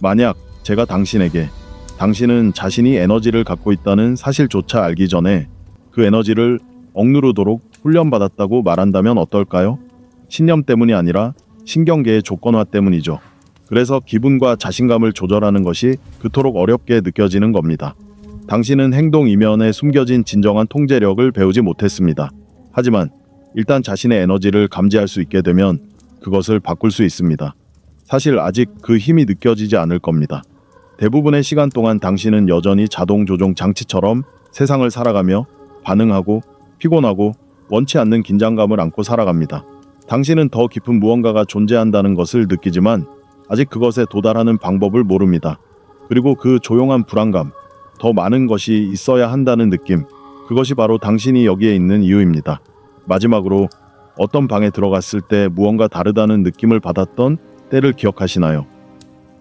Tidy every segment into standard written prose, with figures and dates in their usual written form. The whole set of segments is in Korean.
만약 제가 당신에게 당신은 자신이 에너지를 갖고 있다는 사실조차 알기 전에 그 에너지를 억누르도록 훈련받았다고 말한다면 어떨까요? 신념 때문이 아니라 신경계의 조건화 때문이죠. 그래서 기분과 자신감을 조절하는 것이 그토록 어렵게 느껴지는 겁니다. 당신은 행동 이면에 숨겨진 진정한 통제력을 배우지 못했습니다. 하지만 일단 자신의 에너지를 감지할 수 있게 되면 그것을 바꿀 수 있습니다. 사실 아직 그 힘이 느껴지지 않을 겁니다. 대부분의 시간 동안 당신은 여전히 자동 조종 장치처럼 세상을 살아가며 반응하고 피곤하고 원치 않는 긴장감을 안고 살아갑니다. 당신은 더 깊은 무언가가 존재한다는 것을 느끼지만 아직 그것에 도달하는 방법을 모릅니다. 그리고 그 조용한 불안감, 더 많은 것이 있어야 한다는 느낌, 그것이 바로 당신이 여기에 있는 이유입니다. 마지막으로 어떤 방에 들어갔을 때 무언가 다르다는 느낌을 받았던 때를 기억하시나요?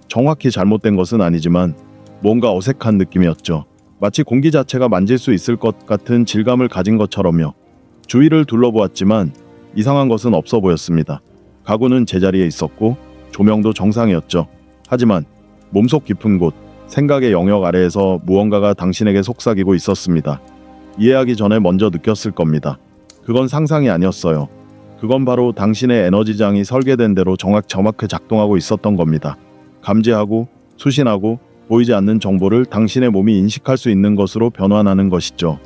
정확히 잘못된 것은 아니지만 뭔가 어색한 느낌이었죠. 마치 공기 자체가 만질 수 있을 것 같은 질감을 가진 것처럼요. 주위를 둘러보았지만 이상한 것은 없어 보였습니다. 가구는 제자리에 있었고 조명도 정상이었죠. 하지만 몸속 깊은 곳, 생각의 영역 아래에서 무언가가 당신에게 속삭이고 있었습니다. 이해하기 전에 먼저 느꼈을 겁니다. 그건 상상이 아니었어요. 그건 바로 당신의 에너지장이 설계된 대로 정확하게 작동하고 있었던 겁니다. 감지하고 수신하고 보이지 않는 정보를 당신의 몸이 인식할 수 있는 것으로 변환하는 것이죠.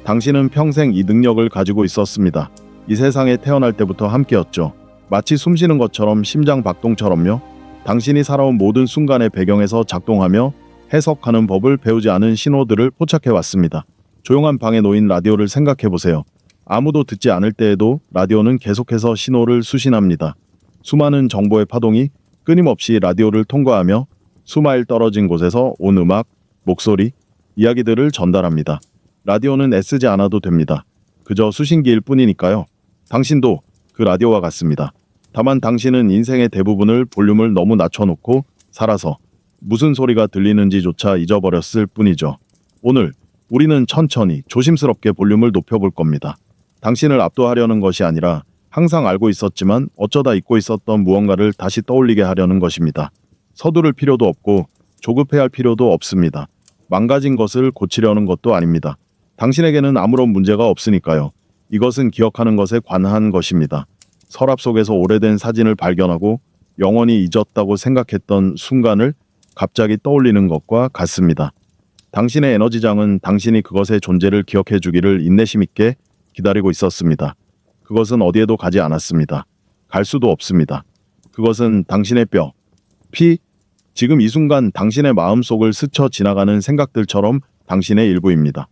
당신은 평생 이 능력을 가지고 있었습니다. 이 세상에 태어날 때부터 함께였죠. 마치 숨쉬는 것처럼 심장 박동처럼요. 당신이 살아온 모든 순간의 배경에서 작동하며 해석하는 법을 배우지 않은 신호들을 포착해 왔습니다. 조용한 방에 놓인 라디오를 생각해 보세요. 아무도 듣지 않을 때에도 라디오는 계속해서 신호를 수신합니다. 수많은 정보의 파동이 끊임없이 라디오를 통과하며 수마일 떨어진 곳에서 온 음악, 목소리, 이야기들을 전달합니다. 라디오는 애쓰지 않아도 됩니다. 그저 수신기일 뿐이니까요. 당신도 그 라디오와 같습니다. 다만 당신은 인생의 대부분을 볼륨을 너무 낮춰놓고 살아서 무슨 소리가 들리는지조차 잊어버렸을 뿐이죠. 오늘 우리는 천천히 조심스럽게 볼륨을 높여볼 겁니다. 당신을 압도하려는 것이 아니라 항상 알고 있었지만 어쩌다 잊고 있었던 무언가를 다시 떠올리게 하려는 것입니다. 서두를 필요도 없고 조급해할 필요도 없습니다. 망가진 것을 고치려는 것도 아닙니다. 당신에게는 아무런 문제가 없으니까요. 이것은 기억하는 것에 관한 것입니다. 서랍 속에서 오래된 사진을 발견하고 영원히 잊었다고 생각했던 순간을 갑자기 떠올리는 것과 같습니다. 당신의 에너지장은 당신이 그것의 존재를 기억해 주기를 인내심 있게 기다리고 있었습니다. 그것은 어디에도 가지 않았습니다. 갈 수도 없습니다. 그것은 당신의 뼈, 피, 지금 이 순간 당신의 마음속을 스쳐 지나가는 생각들처럼 당신의 일부입니다.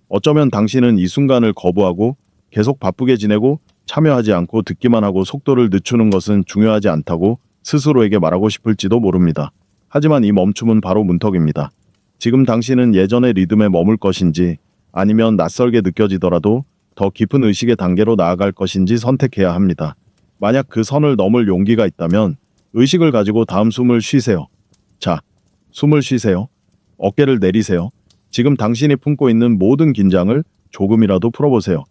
어쩌면 당신은 이 순간을 거부하고 계속 바쁘게 지내고 참여하지 않고 듣기만 하고 속도를 늦추는 것은 중요하지 않다고 스스로에게 말하고 싶을지도 모릅니다. 하지만 이 멈춤은 바로 문턱입니다. 지금 당신은 예전의 리듬에 머물 것인지 아니면 낯설게 느껴지더라도 더 깊은 의식의 단계로 나아갈 것인지 선택해야 합니다. 만약 그 선을 넘을 용기가 있다면 의식을 가지고 다음 숨을 쉬세요. 자, 숨을 쉬세요. 어깨를 내리세요. 지금 당신이 품고 있는 모든 긴장을 조금이라도 풀어보세요.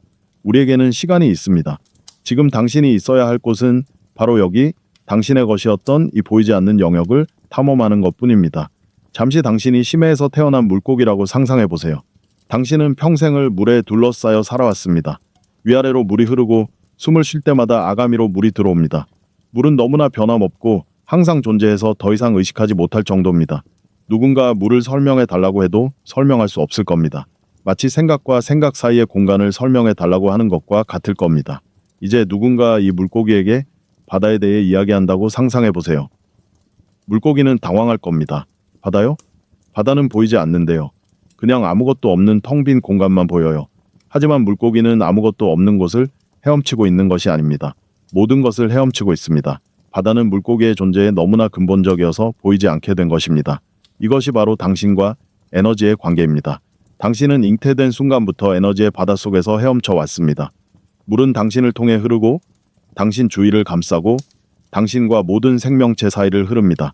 우리에게는 시간이 있습니다. 지금 당신이 있어야 할 곳은 바로 여기 당신의 것이었던 이 보이지 않는 영역을 탐험하는 것뿐입니다. 잠시 당신이 심해에서 태어난 물고기라고 상상해 보세요. 당신은 평생을 물에 둘러싸여 살아왔습니다. 위아래로 물이 흐르고 숨을 쉴 때마다 아가미로 물이 들어옵니다. 물은 너무나 변함없고 항상 존재해서 더 이상 의식하지 못할 정도입니다. 누군가 물을 설명해 달라고 해도 설명할 수 없을 겁니다. 마치 생각과 생각 사이의 공간을 설명해 달라고 하는 것과 같을 겁니다. 이제 누군가 이 물고기에게 바다에 대해 이야기한다고 상상해 보세요. 물고기는 당황할 겁니다. 바다요? 바다는 보이지 않는데요. 그냥 아무것도 없는 텅 빈 공간만 보여요. 하지만 물고기는 아무것도 없는 곳을 헤엄치고 있는 것이 아닙니다. 모든 것을 헤엄치고 있습니다. 바다는 물고기의 존재에 너무나 근본적이어서 보이지 않게 된 것입니다. 이것이 바로 당신과 에너지의 관계입니다. 당신은 잉태된 순간부터 에너지의 바닷속에서 헤엄쳐 왔습니다. 물은 당신을 통해 흐르고 당신 주위를 감싸고 당신과 모든 생명체 사이를 흐릅니다.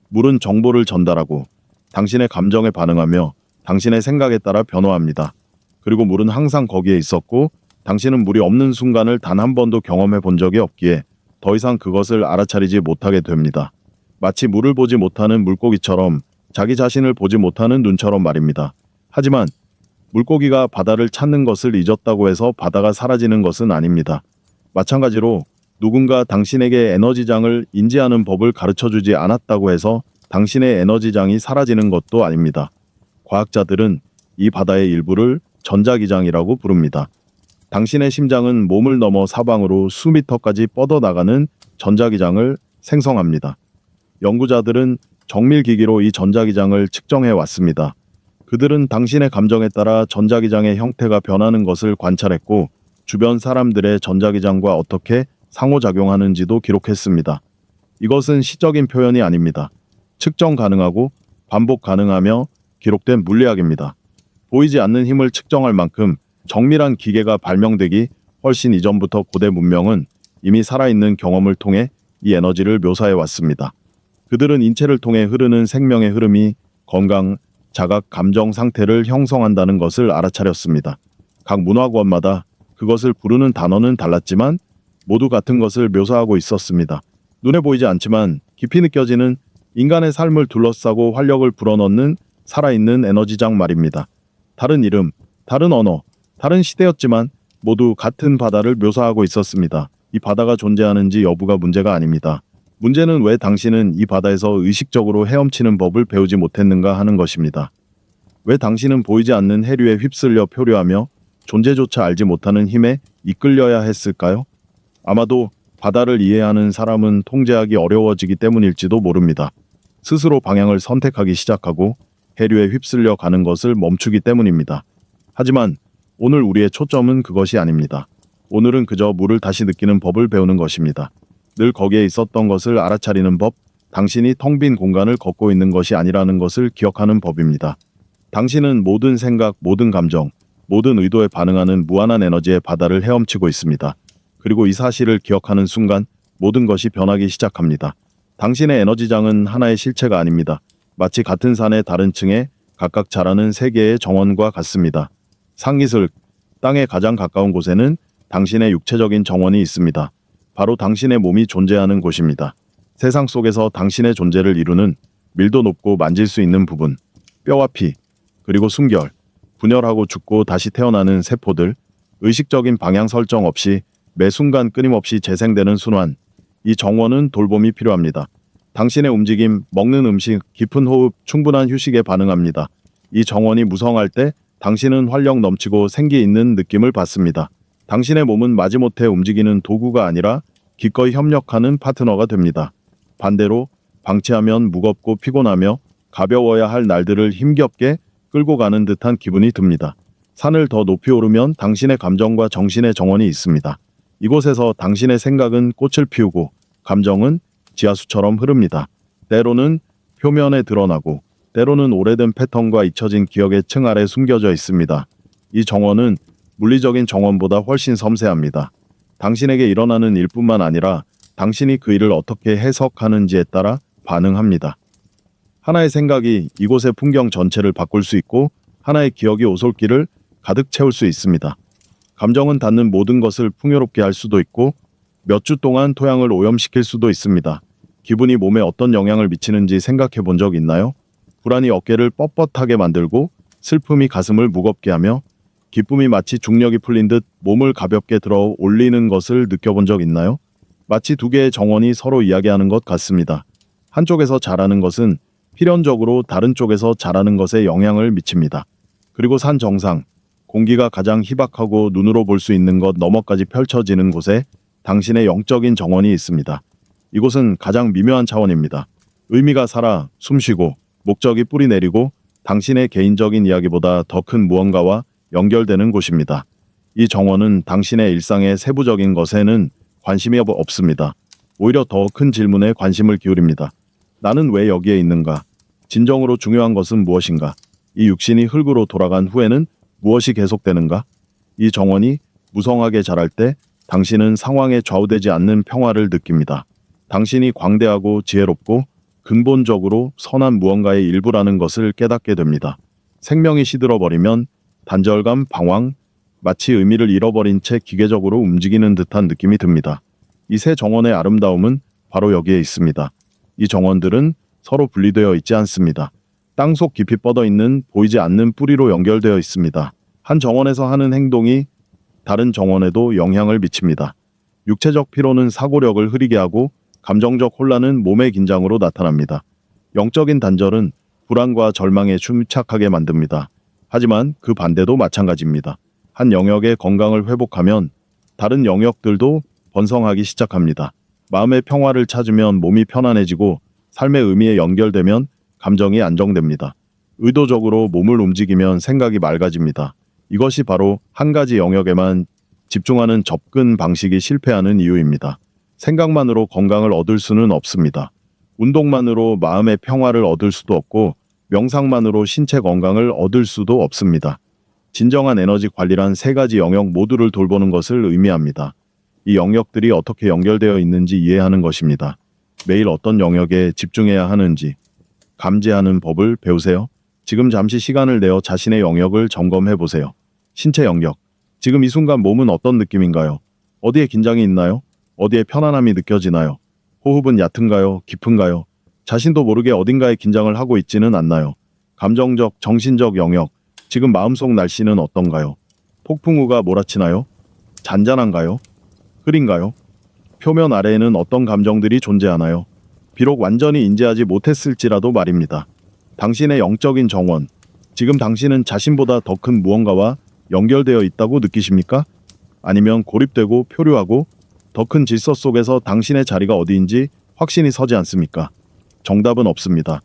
물은 정보를 전달하고 당신의 감정에 반응하며 당신의 생각에 따라 변화합니다. 그리고 물은 항상 거기에 있었고 당신은 물이 없는 순간을 단 한 번도 경험해 본 적이 없기에 더 이상 그것을 알아차리지 못하게 됩니다. 마치 물을 보지 못하는 물고기처럼 자기 자신을 보지 못하는 눈처럼 말입니다. 하지만 물고기가 바다를 찾는 것을 잊었다고 해서 바다가 사라지는 것은 아닙니다. 마찬가지로 누군가 당신에게 에너지장을 인지하는 법을 가르쳐주지 않았다고 해서 당신의 에너지장이 사라지는 것도 아닙니다. 과학자들은 이 바다의 일부를 전자기장이라고 부릅니다. 당신의 심장은 몸을 넘어 사방으로 수미터까지 뻗어나가는 전자기장을 생성합니다. 연구자들은 정밀기기로 이 전자기장을 측정해 왔습니다. 그들은 당신의 감정에 따라 전자기장의 형태가 변하는 것을 관찰했고 주변 사람들의 전자기장과 어떻게 상호작용하는지도 기록했습니다. 이것은 시적인 표현이 아닙니다. 측정 가능하고 반복 가능하며 기록된 물리학입니다. 보이지 않는 힘을 측정할 만큼 정밀한 기계가 발명되기 훨씬 이전부터 고대 문명은 이미 살아있는 경험을 통해 이 에너지를 묘사해 왔습니다. 그들은 인체를 통해 흐르는 생명의 흐름이 건강, 자각, 감정 상태를 형성한다는 것을 알아차렸습니다. 각 문화권마다 그것을 부르는 단어는 달랐지만 모두 같은 것을 묘사하고 있었습니다. 눈에 보이지 않지만 깊이 느껴지는 인간의 삶을 둘러싸고 활력을 불어넣는 살아있는 에너지장 말입니다. 다른 이름, 다른 언어, 다른 시대였지만 모두 같은 바다를 묘사하고 있었습니다. 이 바다가 존재하는지 여부가 문제가 아닙니다. 문제는 왜 당신은 이 바다에서 의식적으로 헤엄치는 법을 배우지 못했는가 하는 것입니다. 왜 당신은 보이지 않는 해류에 휩쓸려 표류하며 존재조차 알지 못하는 힘에 이끌려야 했을까요? 아마도 바다를 이해하는 사람은 통제하기 어려워지기 때문일지도 모릅니다. 스스로 방향을 선택하기 시작하고 해류에 휩쓸려 가는 것을 멈추기 때문입니다. 하지만 오늘 우리의 초점은 그것이 아닙니다. 오늘은 그저 물을 다시 느끼는 법을 배우는 것입니다. 늘 거기에 있었던 것을 알아차리는 법, 당신이 텅 빈 공간을 걷고 있는 것이 아니라는 것을 기억하는 법입니다. 당신은 모든 생각, 모든 감정, 모든 의도에 반응하는 무한한 에너지의 바다를 헤엄치고 있습니다. 그리고 이 사실을 기억하는 순간 모든 것이 변하기 시작합니다. 당신의 에너지장은 하나의 실체가 아닙니다. 마치 같은 산의 다른 층에 각각 자라는 세 개의 정원과 같습니다. 상기슬, 땅에 가장 가까운 곳에는 당신의 육체적인 정원이 있습니다. 바로 당신의 몸이 존재하는 곳입니다. 세상 속에서 당신의 존재를 이루는 밀도 높고 만질 수 있는 부분, 뼈와 피, 그리고 숨결, 분열하고 죽고 다시 태어나는 세포들, 의식적인 방향 설정 없이 매 순간 끊임없이 재생되는 순환, 이 정원은 돌봄이 필요합니다. 당신의 움직임, 먹는 음식, 깊은 호흡, 충분한 휴식에 반응합니다. 이 정원이 무성할 때 당신은 활력 넘치고 생기 있는 느낌을 받습니다. 당신의 몸은 마지못해 움직이는 도구가 아니라 기꺼이 협력하는 파트너가 됩니다. 반대로 방치하면 무겁고 피곤하며 가벼워야 할 날들을 힘겹게 끌고 가는 듯한 기분이 듭니다. 산을 더 높이 오르면 당신의 감정과 정신의 정원이 있습니다. 이곳에서 당신의 생각은 꽃을 피우고 감정은 지하수처럼 흐릅니다. 때로는 표면에 드러나고 때로는 오래된 패턴과 잊혀진 기억의 층 아래 숨겨져 있습니다. 이 정원은 물리적인 정원보다 훨씬 섬세합니다. 당신에게 일어나는 일뿐만 아니라 당신이 그 일을 어떻게 해석하는지에 따라 반응합니다. 하나의 생각이 이곳의 풍경 전체를 바꿀 수 있고 하나의 기억이 오솔길을 가득 채울 수 있습니다. 감정은 닿는 모든 것을 풍요롭게 할 수도 있고 몇 주 동안 토양을 오염시킬 수도 있습니다. 기분이 몸에 어떤 영향을 미치는지 생각해 본 적 있나요? 불안이 어깨를 뻣뻣하게 만들고 슬픔이 가슴을 무겁게 하며 기쁨이 마치 중력이 풀린 듯 몸을 가볍게 들어 올리는 것을 느껴본 적 있나요? 마치 두 개의 정원이 서로 이야기하는 것 같습니다. 한쪽에서 자라는 것은 필연적으로 다른 쪽에서 자라는 것에 영향을 미칩니다. 그리고 산 정상, 공기가 가장 희박하고 눈으로 볼 수 있는 것 너머까지 펼쳐지는 곳에 당신의 영적인 정원이 있습니다. 이곳은 가장 미묘한 차원입니다. 의미가 살아 숨쉬고 목적이 뿌리 내리고 당신의 개인적인 이야기보다 더 큰 무언가와 연결되는 곳입니다. 이 정원은 당신의 일상의 세부적인 것에는 관심이 없습니다. 오히려 더 큰 질문에 관심을 기울입니다. 나는 왜 여기에 있는가? 진정으로 중요한 것은 무엇인가? 이 육신이 흙으로 돌아간 후에는 무엇이 계속되는가? 이 정원이 무성하게 자랄 때 당신은 상황에 좌우되지 않는 평화를 느낍니다. 당신이 광대하고 지혜롭고 근본적으로 선한 무언가의 일부라는 것을 깨닫게 됩니다. 생명이 시들어버리면 단절감, 방황, 마치 의미를 잃어버린 채 기계적으로 움직이는 듯한 느낌이 듭니다. 이 새 정원의 아름다움은 바로 여기에 있습니다. 이 정원들은 서로 분리되어 있지 않습니다. 땅속 깊이 뻗어 있는 보이지 않는 뿌리로 연결되어 있습니다. 한 정원에서 하는 행동이 다른 정원에도 영향을 미칩니다. 육체적 피로는 사고력을 흐리게 하고 감정적 혼란은 몸의 긴장으로 나타납니다. 영적인 단절은 불안과 절망에 침착하게 만듭니다. 하지만 그 반대도 마찬가지입니다. 한 영역의 건강을 회복하면 다른 영역들도 번성하기 시작합니다. 마음의 평화를 찾으면 몸이 편안해지고 삶의 의미에 연결되면 감정이 안정됩니다. 의도적으로 몸을 움직이면 생각이 맑아집니다. 이것이 바로 한 가지 영역에만 집중하는 접근 방식이 실패하는 이유입니다. 생각만으로 건강을 얻을 수는 없습니다. 운동만으로 마음의 평화를 얻을 수도 없고 명상만으로 신체 건강을 얻을 수도 없습니다. 진정한 에너지 관리란 세 가지 영역 모두를 돌보는 것을 의미합니다. 이 영역들이 어떻게 연결되어 있는지 이해하는 것입니다. 매일 어떤 영역에 집중해야 하는지 감지하는 법을 배우세요. 지금 잠시 시간을 내어 자신의 영역을 점검해 보세요. 신체 영역. 지금 이 순간 몸은 어떤 느낌인가요? 어디에 긴장이 있나요? 어디에 편안함이 느껴지나요? 호흡은 얕은가요? 깊은가요? 자신도 모르게 어딘가에 긴장을 하고 있지는 않나요? 감정적, 정신적 영역. 지금 마음속 날씨는 어떤가요? 폭풍우가 몰아치나요? 잔잔한가요? 흐린가요? 표면 아래에는 어떤 감정들이 존재하나요? 비록 완전히 인지하지 못했을지라도 말입니다. 당신의 영적인 정원. 지금 당신은 자신보다 더 큰 무언가와 연결되어 있다고 느끼십니까? 아니면 고립되고 표류하고 더 큰 질서 속에서 당신의 자리가 어디인지 확신이 서지 않습니까? 정답은 없습니다.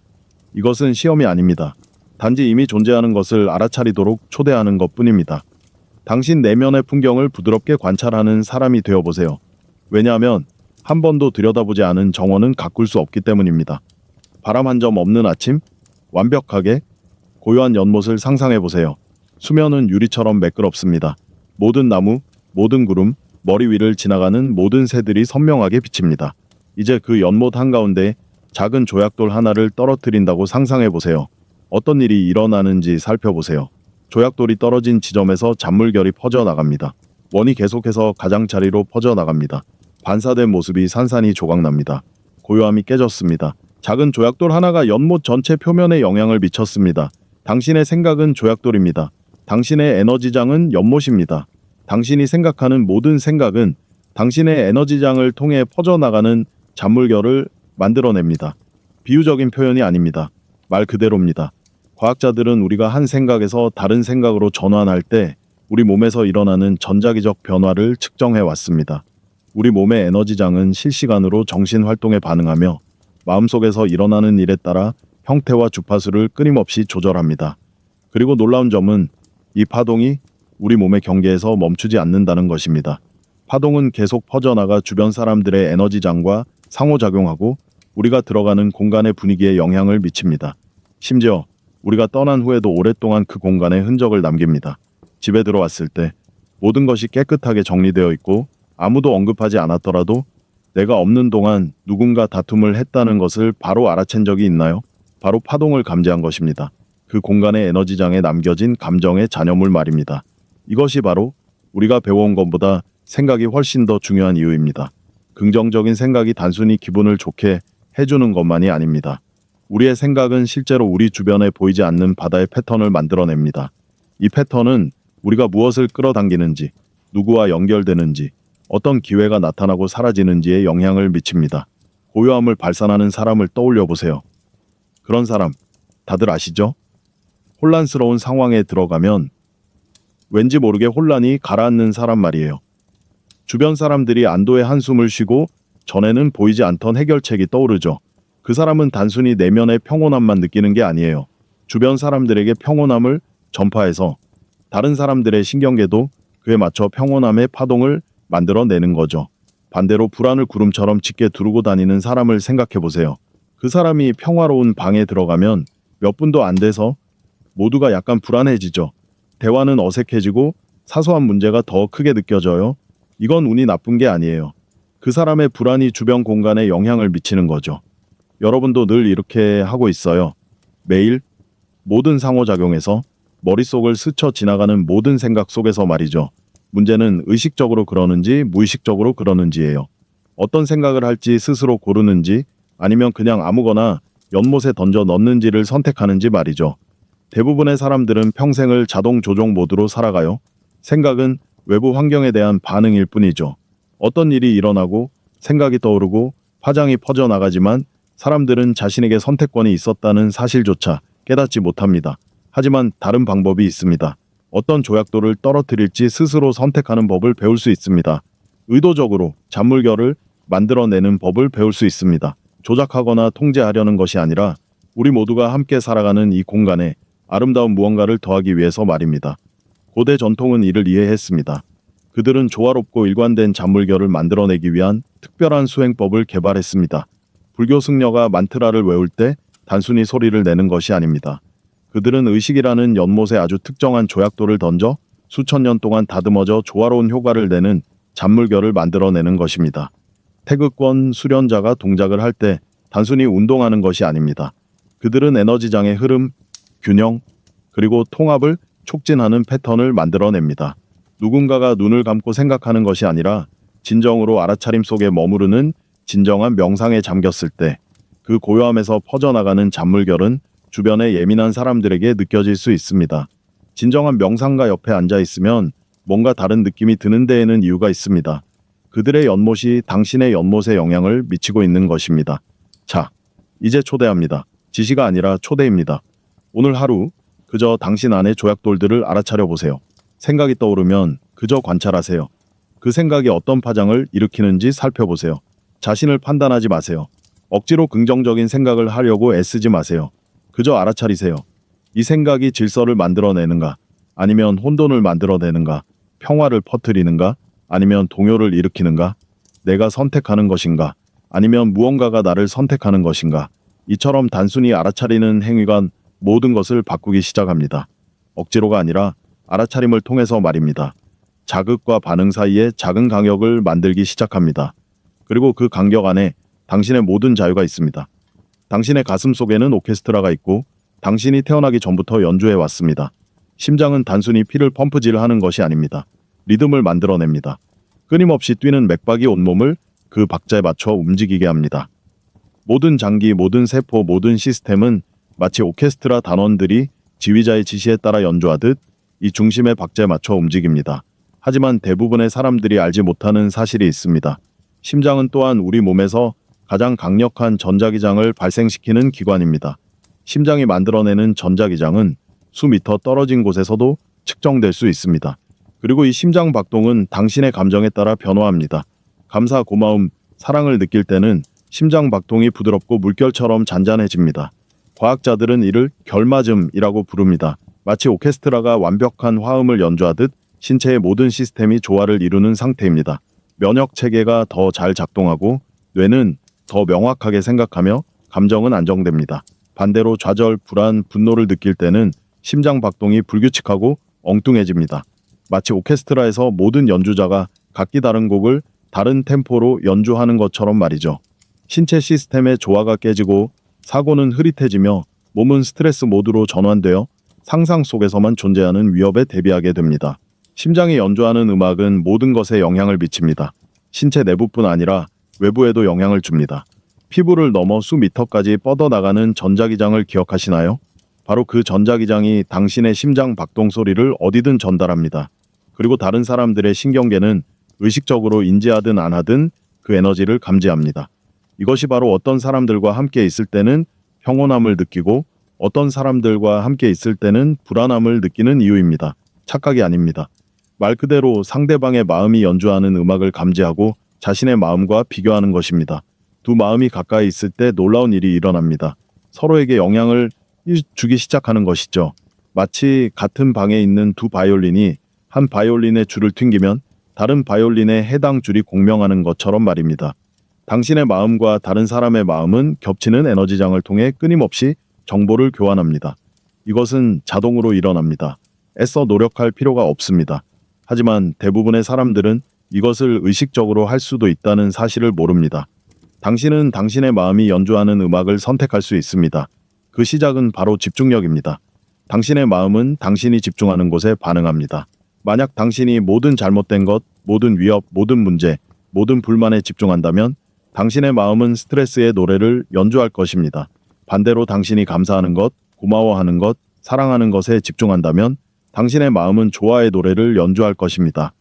이것은 시험이 아닙니다. 단지 이미 존재하는 것을 알아차리도록 초대하는 것뿐입니다. 당신 내면의 풍경을 부드럽게 관찰하는 사람이 되어보세요. 왜냐하면 한 번도 들여다보지 않은 정원은 가꿀 수 없기 때문입니다. 바람 한 점 없는 아침, 완벽하게 고요한 연못을 상상해보세요. 수면은 유리처럼 매끄럽습니다. 모든 나무, 모든 구름, 머리 위를 지나가는 모든 새들이 선명하게 비칩니다. 이제 그 연못 한가운데 작은 조약돌 하나를 떨어뜨린다고 상상해보세요. 어떤 일이 일어나는지 살펴보세요. 조약돌이 떨어진 지점에서 잔물결이 퍼져나갑니다. 원이 계속해서 가장자리로 퍼져나갑니다. 반사된 모습이 산산이 조각납니다. 고요함이 깨졌습니다. 작은 조약돌 하나가 연못 전체 표면에 영향을 미쳤습니다. 당신의 생각은 조약돌입니다. 당신의 에너지장은 연못입니다. 당신이 생각하는 모든 생각은 당신의 에너지장을 통해 퍼져나가는 잔물결을 만들어냅니다. 비유적인 표현이 아닙니다. 말 그대로입니다. 과학자들은 우리가 한 생각에서 다른 생각으로 전환할 때 우리 몸에서 일어나는 전자기적 변화를 측정해 왔습니다. 우리 몸의 에너지장은 실시간으로 정신 활동에 반응하며 마음속에서 일어나는 일에 따라 형태와 주파수를 끊임없이 조절합니다. 그리고 놀라운 점은 이 파동이 우리 몸의 경계에서 멈추지 않는다는 것입니다. 파동은 계속 퍼져나가 주변 사람들의 에너지장과 상호작용하고 우리가 들어가는 공간의 분위기에 영향을 미칩니다. 심지어 우리가 떠난 후에도 오랫동안 그 공간에 흔적을 남깁니다. 집에 들어왔을 때 모든 것이 깨끗하게 정리되어 있고 아무도 언급하지 않았더라도 내가 없는 동안 누군가 다툼을 했다는 것을 바로 알아챈 적이 있나요? 바로 파동을 감지한 것입니다. 그 공간의 에너지장에 남겨진 감정의 잔여물 말입니다. 이것이 바로 우리가 배워온 것보다 생각이 훨씬 더 중요한 이유입니다. 긍정적인 생각이 단순히 기분을 좋게 해주는 것만이 아닙니다. 우리의 생각은 실제로 우리 주변에 보이지 않는 바다의 패턴을 만들어냅니다. 이 패턴은 우리가 무엇을 끌어당기는지, 누구와 연결되는지, 어떤 기회가 나타나고 사라지는지에 영향을 미칩니다. 고요함을 발산하는 사람을 떠올려 보세요. 그런 사람, 다들 아시죠? 혼란스러운 상황에 들어가면 왠지 모르게 혼란이 가라앉는 사람 말이에요. 주변 사람들이 안도의 한숨을 쉬고 전에는 보이지 않던 해결책이 떠오르죠. 그 사람은 단순히 내면의 평온함만 느끼는 게 아니에요. 주변 사람들에게 평온함을 전파해서 다른 사람들의 신경계도 그에 맞춰 평온함의 파동을 만들어내는 거죠. 반대로 불안을 구름처럼 짙게 두르고 다니는 사람을 생각해 보세요. 그 사람이 평화로운 방에 들어가면 몇 분도 안 돼서 모두가 약간 불안해지죠. 대화는 어색해지고 사소한 문제가 더 크게 느껴져요. 이건 운이 나쁜 게 아니에요. 그 사람의 불안이 주변 공간에 영향을 미치는 거죠. 여러분도 늘 이렇게 하고 있어요. 매일 모든 상호작용에서 머릿속을 스쳐 지나가는 모든 생각 속에서 말이죠. 문제는 의식적으로 그러는지 무의식적으로 그러는지예요. 어떤 생각을 할지 스스로 고르는지 아니면 그냥 아무거나 연못에 던져 넣는지를 선택하는지 말이죠. 대부분의 사람들은 평생을 자동 조종 모드로 살아가요. 생각은 외부 환경에 대한 반응일 뿐이죠. 어떤 일이 일어나고 생각이 떠오르고 파장이 퍼져나가지만 사람들은 자신에게 선택권이 있었다는 사실조차 깨닫지 못합니다. 하지만 다른 방법이 있습니다. 어떤 조약돌을 떨어뜨릴지 스스로 선택하는 법을 배울 수 있습니다. 의도적으로 잔물결을 만들어내는 법을 배울 수 있습니다. 조작하거나 통제하려는 것이 아니라 우리 모두가 함께 살아가는 이 공간에 아름다운 무언가를 더하기 위해서 말입니다. 고대 전통은 이를 이해했습니다. 그들은 조화롭고 일관된 잔물결을 만들어내기 위한 특별한 수행법을 개발했습니다. 불교 승려가 만트라를 외울 때 단순히 소리를 내는 것이 아닙니다. 그들은 의식이라는 연못에 아주 특정한 조약돌을 던져 수천 년 동안 다듬어져 조화로운 효과를 내는 잔물결을 만들어내는 것입니다. 태극권 수련자가 동작을 할 때 단순히 운동하는 것이 아닙니다. 그들은 에너지장의 흐름, 균형, 그리고 통합을 촉진하는 패턴을 만들어냅니다. 누군가가 눈을 감고 생각하는 것이 아니라 진정으로 알아차림 속에 머무르는 진정한 명상에 잠겼을 때 그 고요함에서 퍼져나가는 잔물결은 주변의 예민한 사람들에게 느껴질 수 있습니다. 진정한 명상가 옆에 앉아 있으면 뭔가 다른 느낌이 드는 데에는 이유가 있습니다. 그들의 연못이 당신의 연못에 영향을 미치고 있는 것입니다. 자, 이제 초대합니다. 지시가 아니라 초대입니다. 오늘 하루 그저 당신 안의 조약돌들을 알아차려 보세요. 생각이 떠오르면 그저 관찰하세요. 그 생각이 어떤 파장을 일으키는지 살펴보세요. 자신을 판단하지 마세요. 억지로 긍정적인 생각을 하려고 애쓰지 마세요. 그저 알아차리세요. 이 생각이 질서를 만들어내는가? 아니면 혼돈을 만들어내는가? 평화를 퍼뜨리는가? 아니면 동요를 일으키는가? 내가 선택하는 것인가? 아니면 무언가가 나를 선택하는 것인가? 이처럼 단순히 알아차리는 행위가 모든 것을 바꾸기 시작합니다. 억지로가 아니라 알아차림을 통해서 말입니다. 자극과 반응 사이에 작은 간격을 만들기 시작합니다. 그리고 그 간격 안에 당신의 모든 자유가 있습니다. 당신의 가슴 속에는 오케스트라가 있고 당신이 태어나기 전부터 연주해 왔습니다. 심장은 단순히 피를 펌프질하는 것이 아닙니다. 리듬을 만들어냅니다. 끊임없이 뛰는 맥박이 온몸을 그 박자에 맞춰 움직이게 합니다. 모든 장기, 모든 세포, 모든 시스템은 마치 오케스트라 단원들이 지휘자의 지시에 따라 연주하듯 이 중심의 박자에 맞춰 움직입니다. 하지만 대부분의 사람들이 알지 못하는 사실이 있습니다. 심장은 또한 우리 몸에서 가장 강력한 전자기장을 발생시키는 기관입니다. 심장이 만들어내는 전자기장은 수미터 떨어진 곳에서도 측정될 수 있습니다. 그리고 이 심장 박동은 당신의 감정에 따라 변화합니다. 감사, 고마움, 사랑을 느낄 때는 심장 박동이 부드럽고 물결처럼 잔잔해집니다. 과학자들은 이를 결맞음이라고 부릅니다. 마치 오케스트라가 완벽한 화음을 연주하듯 신체의 모든 시스템이 조화를 이루는 상태입니다. 면역 체계가 더 잘 작동하고 뇌는 더 명확하게 생각하며 감정은 안정됩니다. 반대로 좌절, 불안, 분노를 느낄 때는 심장 박동이 불규칙하고 엉뚱해집니다. 마치 오케스트라에서 모든 연주자가 각기 다른 곡을 다른 템포로 연주하는 것처럼 말이죠. 신체 시스템의 조화가 깨지고 사고는 흐릿해지며 몸은 스트레스 모드로 전환되어 상상 속에서만 존재하는 위협에 대비하게 됩니다. 심장이 연주하는 음악은 모든 것에 영향을 미칩니다. 신체 내부뿐 아니라 외부에도 영향을 줍니다. 피부를 넘어 수미터까지 뻗어나가는 전자기장을 기억하시나요? 바로 그 전자기장이 당신의 심장 박동 소리를 어디든 전달합니다. 그리고 다른 사람들의 신경계는 의식적으로 인지하든 안 하든 그 에너지를 감지합니다. 이것이 바로 어떤 사람들과 함께 있을 때는 평온함을 느끼고 어떤 사람들과 함께 있을 때는 불안함을 느끼는 이유입니다. 착각이 아닙니다. 말 그대로 상대방의 마음이 연주하는 음악을 감지하고 자신의 마음과 비교하는 것입니다. 두 마음이 가까이 있을 때 놀라운 일이 일어납니다. 서로에게 영향을 주기 시작하는 것이죠. 마치 같은 방에 있는 두 바이올린이 한 바이올린의 줄을 튕기면 다른 바이올린의 해당 줄이 공명하는 것처럼 말입니다. 당신의 마음과 다른 사람의 마음은 겹치는 에너지장을 통해 끊임없이 정보를 교환합니다. 이것은 자동으로 일어납니다. 애써 노력할 필요가 없습니다. 하지만 대부분의 사람들은 이것을 의식적으로 할 수도 있다는 사실을 모릅니다. 당신은 당신의 마음이 연주하는 음악을 선택할 수 있습니다. 그 시작은 바로 집중력입니다. 당신의 마음은 당신이 집중하는 곳에 반응합니다. 만약 당신이 모든 잘못된 것, 모든 위협, 모든 문제, 모든 불만에 집중한다면 당신의 마음은 스트레스의 노래를 연주할 것입니다. 반대로 당신이 감사하는 것, 고마워하는 것, 사랑하는 것에 집중한다면 당신의 마음은 조화의 노래를 연주할 것입니다.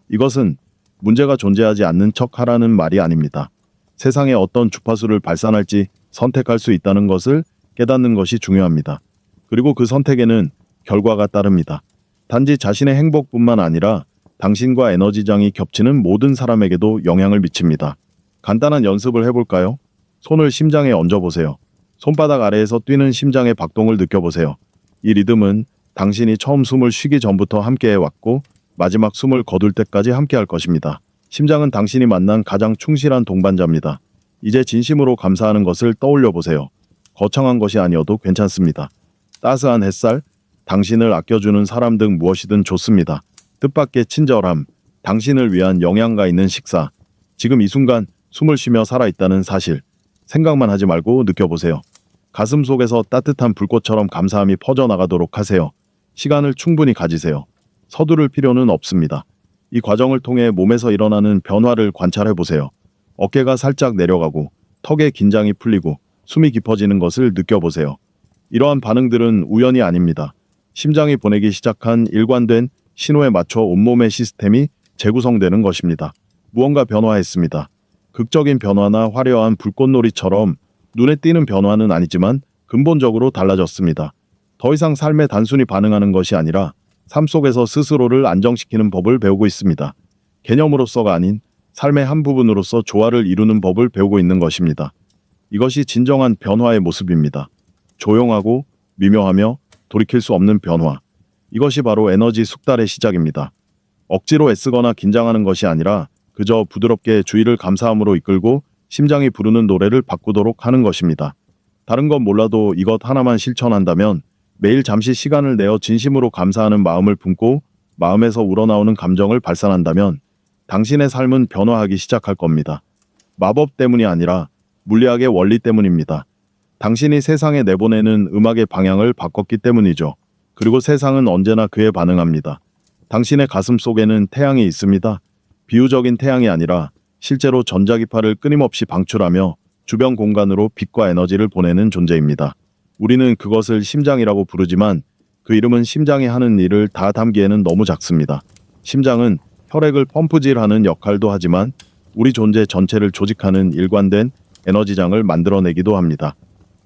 이것은 문제가 존재하지 않는 척 하라는 말이 아닙니다. 세상에 어떤 주파수를 발산할지 선택할 수 있다는 것을 깨닫는 것이 중요합니다. 그리고 그 선택에는 결과가 따릅니다. 단지 자신의 행복뿐만 아니라 당신과 에너지장이 겹치는 모든 사람에게도 영향을 미칩니다. 간단한 연습을 해볼까요? 손을 심장에 얹어보세요. 손바닥 아래에서 뛰는 심장의 박동을 느껴보세요. 이 리듬은 당신이 처음 숨을 쉬기 전부터 함께 해왔고 마지막 숨을 거둘 때까지 함께 할 것입니다. 심장은 당신이 만난 가장 충실한 동반자입니다. 이제 진심으로 감사하는 것을 떠올려 보세요. 거창한 것이 아니어도 괜찮습니다. 따스한 햇살, 당신을 아껴주는 사람 등 무엇이든 좋습니다. 뜻밖의 친절함, 당신을 위한 영양가 있는 식사, 지금 이 순간 숨을 쉬며 살아있다는 사실, 생각만 하지 말고 느껴보세요. 가슴 속에서 따뜻한 불꽃처럼 감사함이 퍼져나가도록 하세요. 시간을 충분히 가지세요. 서두를 필요는 없습니다. 이 과정을 통해 몸에서 일어나는 변화를 관찰해 보세요. 어깨가 살짝 내려가고 턱의 긴장이 풀리고 숨이 깊어지는 것을 느껴보세요. 이러한 반응들은 우연이 아닙니다. 심장이 보내기 시작한 일관된 신호에 맞춰 온몸의 시스템이 재구성되는 것입니다. 무언가 변화했습니다. 극적인 변화나 화려한 불꽃놀이처럼 눈에 띄는 변화는 아니지만 근본적으로 달라졌습니다. 더 이상 삶에 단순히 반응하는 것이 아니라 삶 속에서 스스로를 안정시키는 법을 배우고 있습니다. 개념으로서가 아닌 삶의 한 부분으로서 조화를 이루는 법을 배우고 있는 것입니다. 이것이 진정한 변화의 모습입니다. 조용하고 미묘하며 돌이킬 수 없는 변화. 이것이 바로 에너지 숙달의 시작입니다. 억지로 애쓰거나 긴장하는 것이 아니라 그저 부드럽게 주의를 감사함으로 이끌고 심장이 부르는 노래를 바꾸도록 하는 것입니다. 다른 건 몰라도 이것 하나만 실천한다면 매일 잠시 시간을 내어 진심으로 감사하는 마음을 품고 마음에서 우러나오는 감정을 발산한다면 당신의 삶은 변화하기 시작할 겁니다. 마법 때문이 아니라 물리학의 원리 때문입니다. 당신이 세상에 내보내는 음악의 방향을 바꿨기 때문이죠. 그리고 세상은 언제나 그에 반응합니다. 당신의 가슴 속에는 태양이 있습니다. 비유적인 태양이 아니라 실제로 전자기파를 끊임없이 방출하며 주변 공간으로 빛과 에너지를 보내는 존재입니다. 우리는 그것을 심장이라고 부르지만 그 이름은 심장이 하는 일을 다 담기에는 너무 작습니다. 심장은 혈액을 펌프질하는 역할도 하지만 우리 존재 전체를 조직하는 일관된 에너지장을 만들어내기도 합니다.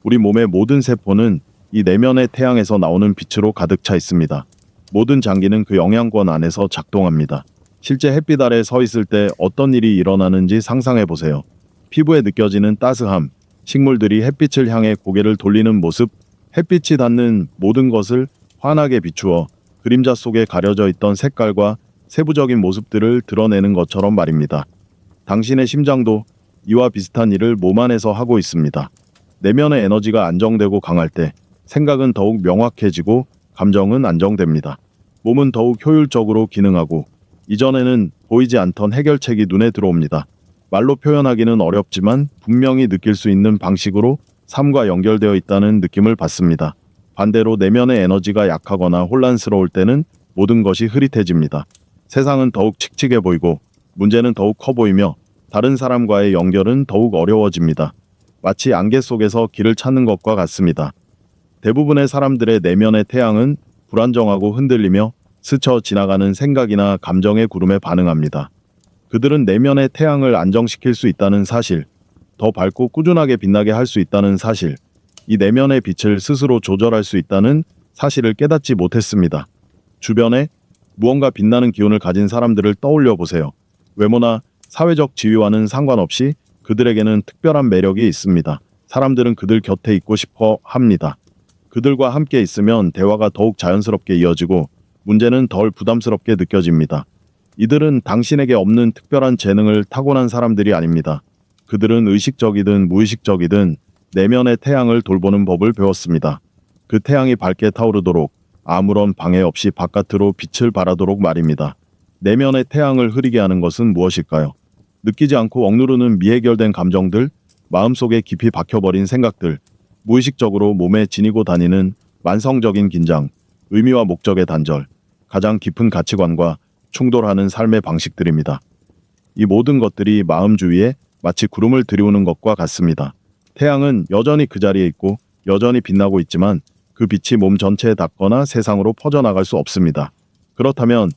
우리 몸의 모든 세포는 이 내면의 태양에서 나오는 빛으로 가득 차 있습니다. 모든 장기는 그 영양권 안에서 작동합니다. 실제 햇빛 아래 서 있을 때 어떤 일이 일어나는지 상상해 보세요. 피부에 느껴지는 따스함, 식물들이 햇빛을 향해 고개를 돌리는 모습, 햇빛이 닿는 모든 것을 환하게 비추어 그림자 속에 가려져 있던 색깔과 세부적인 모습들을 드러내는 것처럼 말입니다. 당신의 심장도 이와 비슷한 일을 몸 안에서 하고 있습니다. 내면의 에너지가 안정되고 강할 때 생각은 더욱 명확해지고 감정은 안정됩니다. 몸은 더욱 효율적으로 기능하고 이전에는 보이지 않던 해결책이 눈에 들어옵니다. 말로 표현하기는 어렵지만 분명히 느낄 수 있는 방식으로 삶과 연결되어 있다는 느낌을 받습니다. 반대로 내면의 에너지가 약하거나 혼란스러울 때는 모든 것이 흐릿해집니다. 세상은 더욱 칙칙해 보이고 문제는 더욱 커 보이며 다른 사람과의 연결은 더욱 어려워집니다. 마치 안개 속에서 길을 찾는 것과 같습니다. 대부분의 사람들의 내면의 태양은 불안정하고 흔들리며 스쳐 지나가는 생각이나 감정의 구름에 반응합니다. 그들은 내면의 태양을 안정시킬 수 있다는 사실, 더 밝고 꾸준하게 빛나게 할 수 있다는 사실, 이 내면의 빛을 스스로 조절할 수 있다는 사실을 깨닫지 못했습니다. 주변에 무언가 빛나는 기운을 가진 사람들을 떠올려 보세요. 외모나 사회적 지위와는 상관없이 그들에게는 특별한 매력이 있습니다. 사람들은 그들 곁에 있고 싶어 합니다. 그들과 함께 있으면 대화가 더욱 자연스럽게 이어지고 문제는 덜 부담스럽게 느껴집니다. 이들은 당신에게 없는 특별한 재능을 타고난 사람들이 아닙니다. 그들은 의식적이든 무의식적이든 내면의 태양을 돌보는 법을 배웠습니다. 그 태양이 밝게 타오르도록 아무런 방해 없이 바깥으로 빛을 발하도록 말입니다. 내면의 태양을 흐리게 하는 것은 무엇일까요? 느끼지 않고 억누르는 미해결된 감정들, 마음속에 깊이 박혀버린 생각들, 무의식적으로 몸에 지니고 다니는 만성적인 긴장, 의미와 목적의 단절, 가장 깊은 가치관과 충돌하는 삶의 방식들입니다. 이 모든 것들이 마음 주위에 마치 구름을 들이우는 것과 같습니다. 태양은 여전히 그 자리에 있고 여전히 빛나고 있지만 그 빛이 몸 전체에 닿거나 세상으로 퍼져나갈 수 없습니다. 그렇다면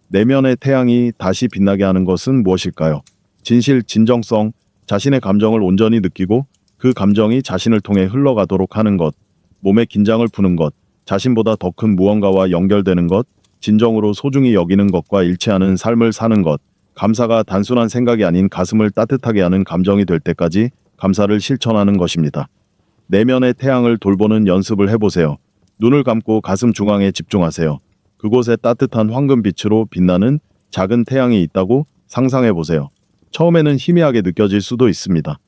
내면의 태양이 다시 빛나게 하는 것은 무엇일까요? 진실, 진정성, 자신의 감정을 온전히 느끼고 그 감정이 자신을 통해 흘러가도록 하는 것, 몸의 긴장을 푸는 것, 자신보다 더 큰 무언가와 연결되는 것, 진정으로 소중히 여기는 것과 일치하는 삶을 사는 것, 감사가 단순한 생각이 아닌 가슴을 따뜻하게 하는 감정이 될 때까지 감사를 실천하는 것입니다. 내면의 태양을 돌보는 연습을 해보세요. 눈을 감고 가슴 중앙에 집중하세요. 그곳에 따뜻한 황금빛으로 빛나는 작은 태양이 있다고 상상해보세요. 처음에는 희미하게 느껴질 수도 있습니다.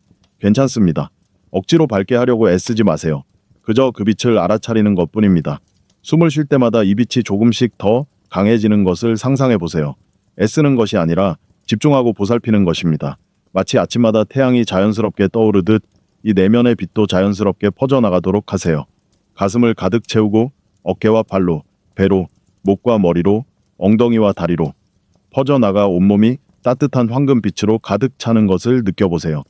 괜찮습니다. 억지로 밝게 하려고 애쓰지 마세요. 그저 그 빛을 알아차리는 것뿐입니다. 숨을 쉴 때마다 이 빛이 조금씩 더 강해지는 것을 상상해보세요. 애쓰는 것이 아니라 집중하고 보살피는 것입니다. 마치 아침마다 태양이 자연스럽게 떠오르듯 이 내면의 빛도 자연스럽게 퍼져나가도록 하세요. 가슴을 가득 채우고 어깨와 발로, 배로, 목과 머리로, 엉덩이와 다리로 퍼져나가 온몸이 따뜻한 황금빛으로 가득 차는 것을 느껴보세요.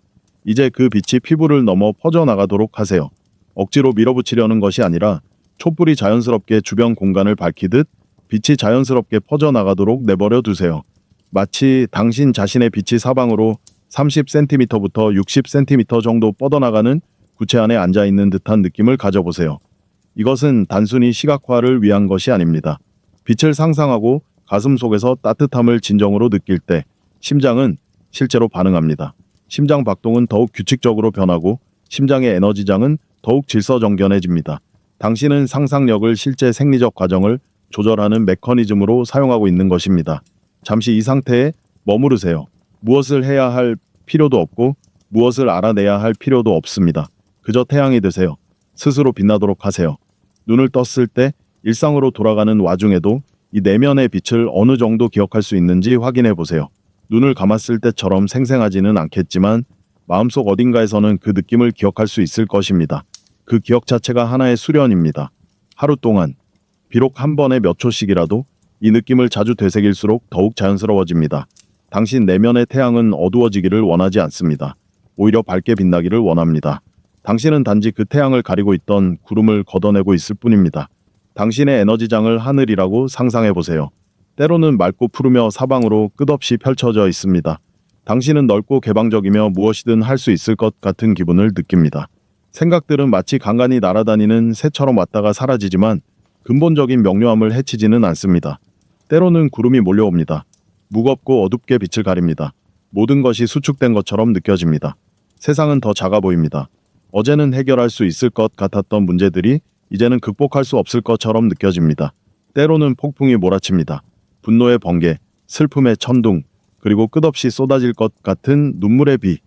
이제 그 빛이 피부를 넘어 퍼져나가도록 하세요. 억지로 밀어붙이려는 것이 아니라 촛불이 자연스럽게 주변 공간을 밝히듯 빛이 자연스럽게 퍼져나가도록 내버려 두세요. 마치 당신 자신의 빛이 사방으로 30cm부터 60cm 정도 뻗어나가는 구체 안에 앉아있는 듯한 느낌을 가져보세요. 이것은 단순히 시각화를 위한 것이 아닙니다. 빛을 상상하고 가슴 속에서 따뜻함을 진정으로 느낄 때 심장은 실제로 반응합니다. 심장 박동은 더욱 규칙적으로 변하고 심장의 에너지장은 더욱 질서정연해집니다. 당신은 상상력을 실제 생리적 과정을 조절하는 메커니즘으로 사용하고 있는 것입니다. 잠시 이 상태에 머무르세요. 무엇을 해야 할 필요도 없고 무엇을 알아내야 할 필요도 없습니다. 그저 태양이 되세요. 스스로 빛나도록 하세요. 눈을 떴을 때 일상으로 돌아가는 와중에도 이 내면의 빛을 어느 정도 기억할 수 있는지 확인해 보세요. 눈을 감았을 때처럼 생생하지는 않겠지만 마음속 어딘가에서는 그 느낌을 기억할 수 있을 것입니다. 그 기억 자체가 하나의 수련입니다. 하루 동안 비록 한 번에 몇 초씩이라도 이 느낌을 자주 되새길수록 더욱 자연스러워집니다. 당신 내면의 태양은 어두워지기를 원하지 않습니다. 오히려 밝게 빛나기를 원합니다. 당신은 단지 그 태양을 가리고 있던 구름을 걷어내고 있을 뿐입니다. 당신의 에너지장을 하늘이라고 상상해 보세요. 때로는 맑고 푸르며 사방으로 끝없이 펼쳐져 있습니다. 당신은 넓고 개방적이며 무엇이든 할 수 있을 것 같은 기분을 느낍니다. 생각들은 마치 간간히 날아다니는 새처럼 왔다가 사라지지만 근본적인 명료함을 해치지는 않습니다. 때로는 구름이 몰려옵니다. 무겁고 어둡게 빛을 가립니다. 모든 것이 수축된 것처럼 느껴집니다. 세상은 더 작아 보입니다. 어제는 해결할 수 있을 것 같았던 문제들이 이제는 극복할 수 없을 것처럼 느껴집니다. 때로는 폭풍이 몰아칩니다. 분노의 번개, 슬픔의 천둥, 그리고 끝없이 쏟아질 것 같은 눈물의 비.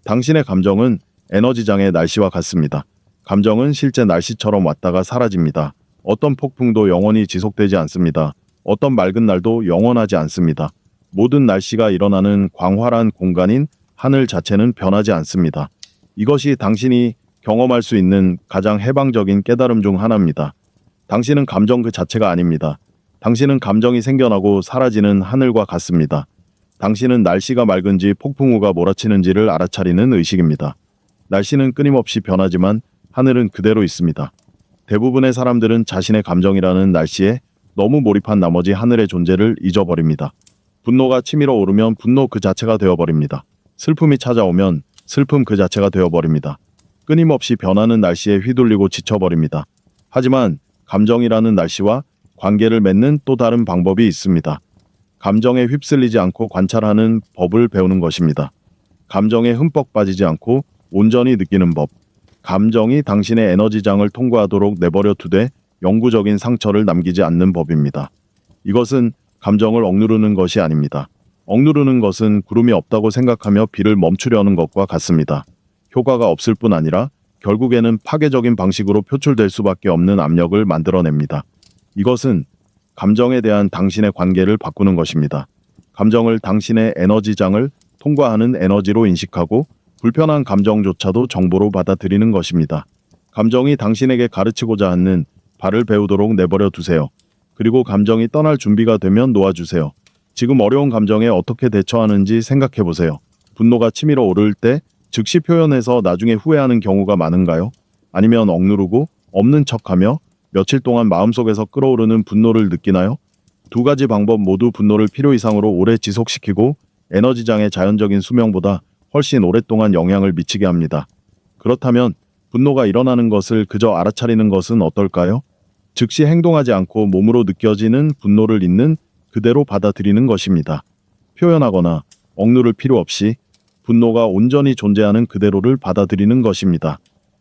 당신의 감정은 에너지장의 날씨와 같습니다. 감정은 실제 날씨처럼 왔다가 사라집니다. 어떤 폭풍도 영원히 지속되지 않습니다. 어떤 맑은 날도 영원하지 않습니다. 모든 날씨가 일어나는 광활한 공간인 하늘 자체는 변하지 않습니다. 이것이 당신이 경험할 수 있는 가장 해방적인 깨달음 중 하나입니다. 당신은 감정 그 자체가 아닙니다. 당신은 감정이 생겨나고 사라지는 하늘과 같습니다. 당신은 날씨가 맑은지 폭풍우가 몰아치는지를 알아차리는 의식입니다. 날씨는 끊임없이 변하지만 하늘은 그대로 있습니다. 대부분의 사람들은 자신의 감정이라는 날씨에 너무 몰입한 나머지 하늘의 존재를 잊어버립니다. 분노가 치밀어 오르면 분노 그 자체가 되어버립니다. 슬픔이 찾아오면 슬픔 그 자체가 되어버립니다. 끊임없이 변하는 날씨에 휘둘리고 지쳐버립니다. 하지만 감정이라는 날씨와 관계를 맺는 또 다른 방법이 있습니다. 감정에 휩쓸리지 않고 관찰하는 법을 배우는 것입니다. 감정에 흠뻑 빠지지 않고 온전히 느끼는 법. 감정이 당신의 에너지장을 통과하도록 내버려 두되 영구적인 상처를 남기지 않는 법입니다. 이것은 감정을 억누르는 것이 아닙니다. 억누르는 것은 구름이 없다고 생각하며 비를 멈추려는 것과 같습니다. 효과가 없을 뿐 아니라 결국에는 파괴적인 방식으로 표출될 수밖에 없는 압력을 만들어냅니다. 이것은 감정에 대한 당신의 관계를 바꾸는 것입니다. 감정을 당신의 에너지장을 통과하는 에너지로 인식하고 불편한 감정조차도 정보로 받아들이는 것입니다. 감정이 당신에게 가르치고자 하는 바를 배우도록 내버려 두세요. 그리고 감정이 떠날 준비가 되면 놓아주세요. 지금 어려운 감정에 어떻게 대처하는지 생각해 보세요. 분노가 치밀어 오를 때 즉시 표현해서 나중에 후회하는 경우가 많은가요? 아니면 억누르고 없는 척하며 며칠 동안 마음속에서 끓어오르는 분노를 느끼나요? 두 가지 방법 모두 분노를 필요 이상으로 오래 지속시키고 에너지장의 자연적인 수명보다 훨씬 오랫동안 영향을 미치게 합니다. 그렇다면 분노가 일어나는 것을 그저 알아차리는 것은 어떨까요? 즉시 행동하지 않고 몸으로 느껴지는 분노를 있는 그대로 받아들이는 것입니다. 표현하거나 억누를 필요 없이 분노가 온전히 존재하는 그대로를 받아들이는 것입니다.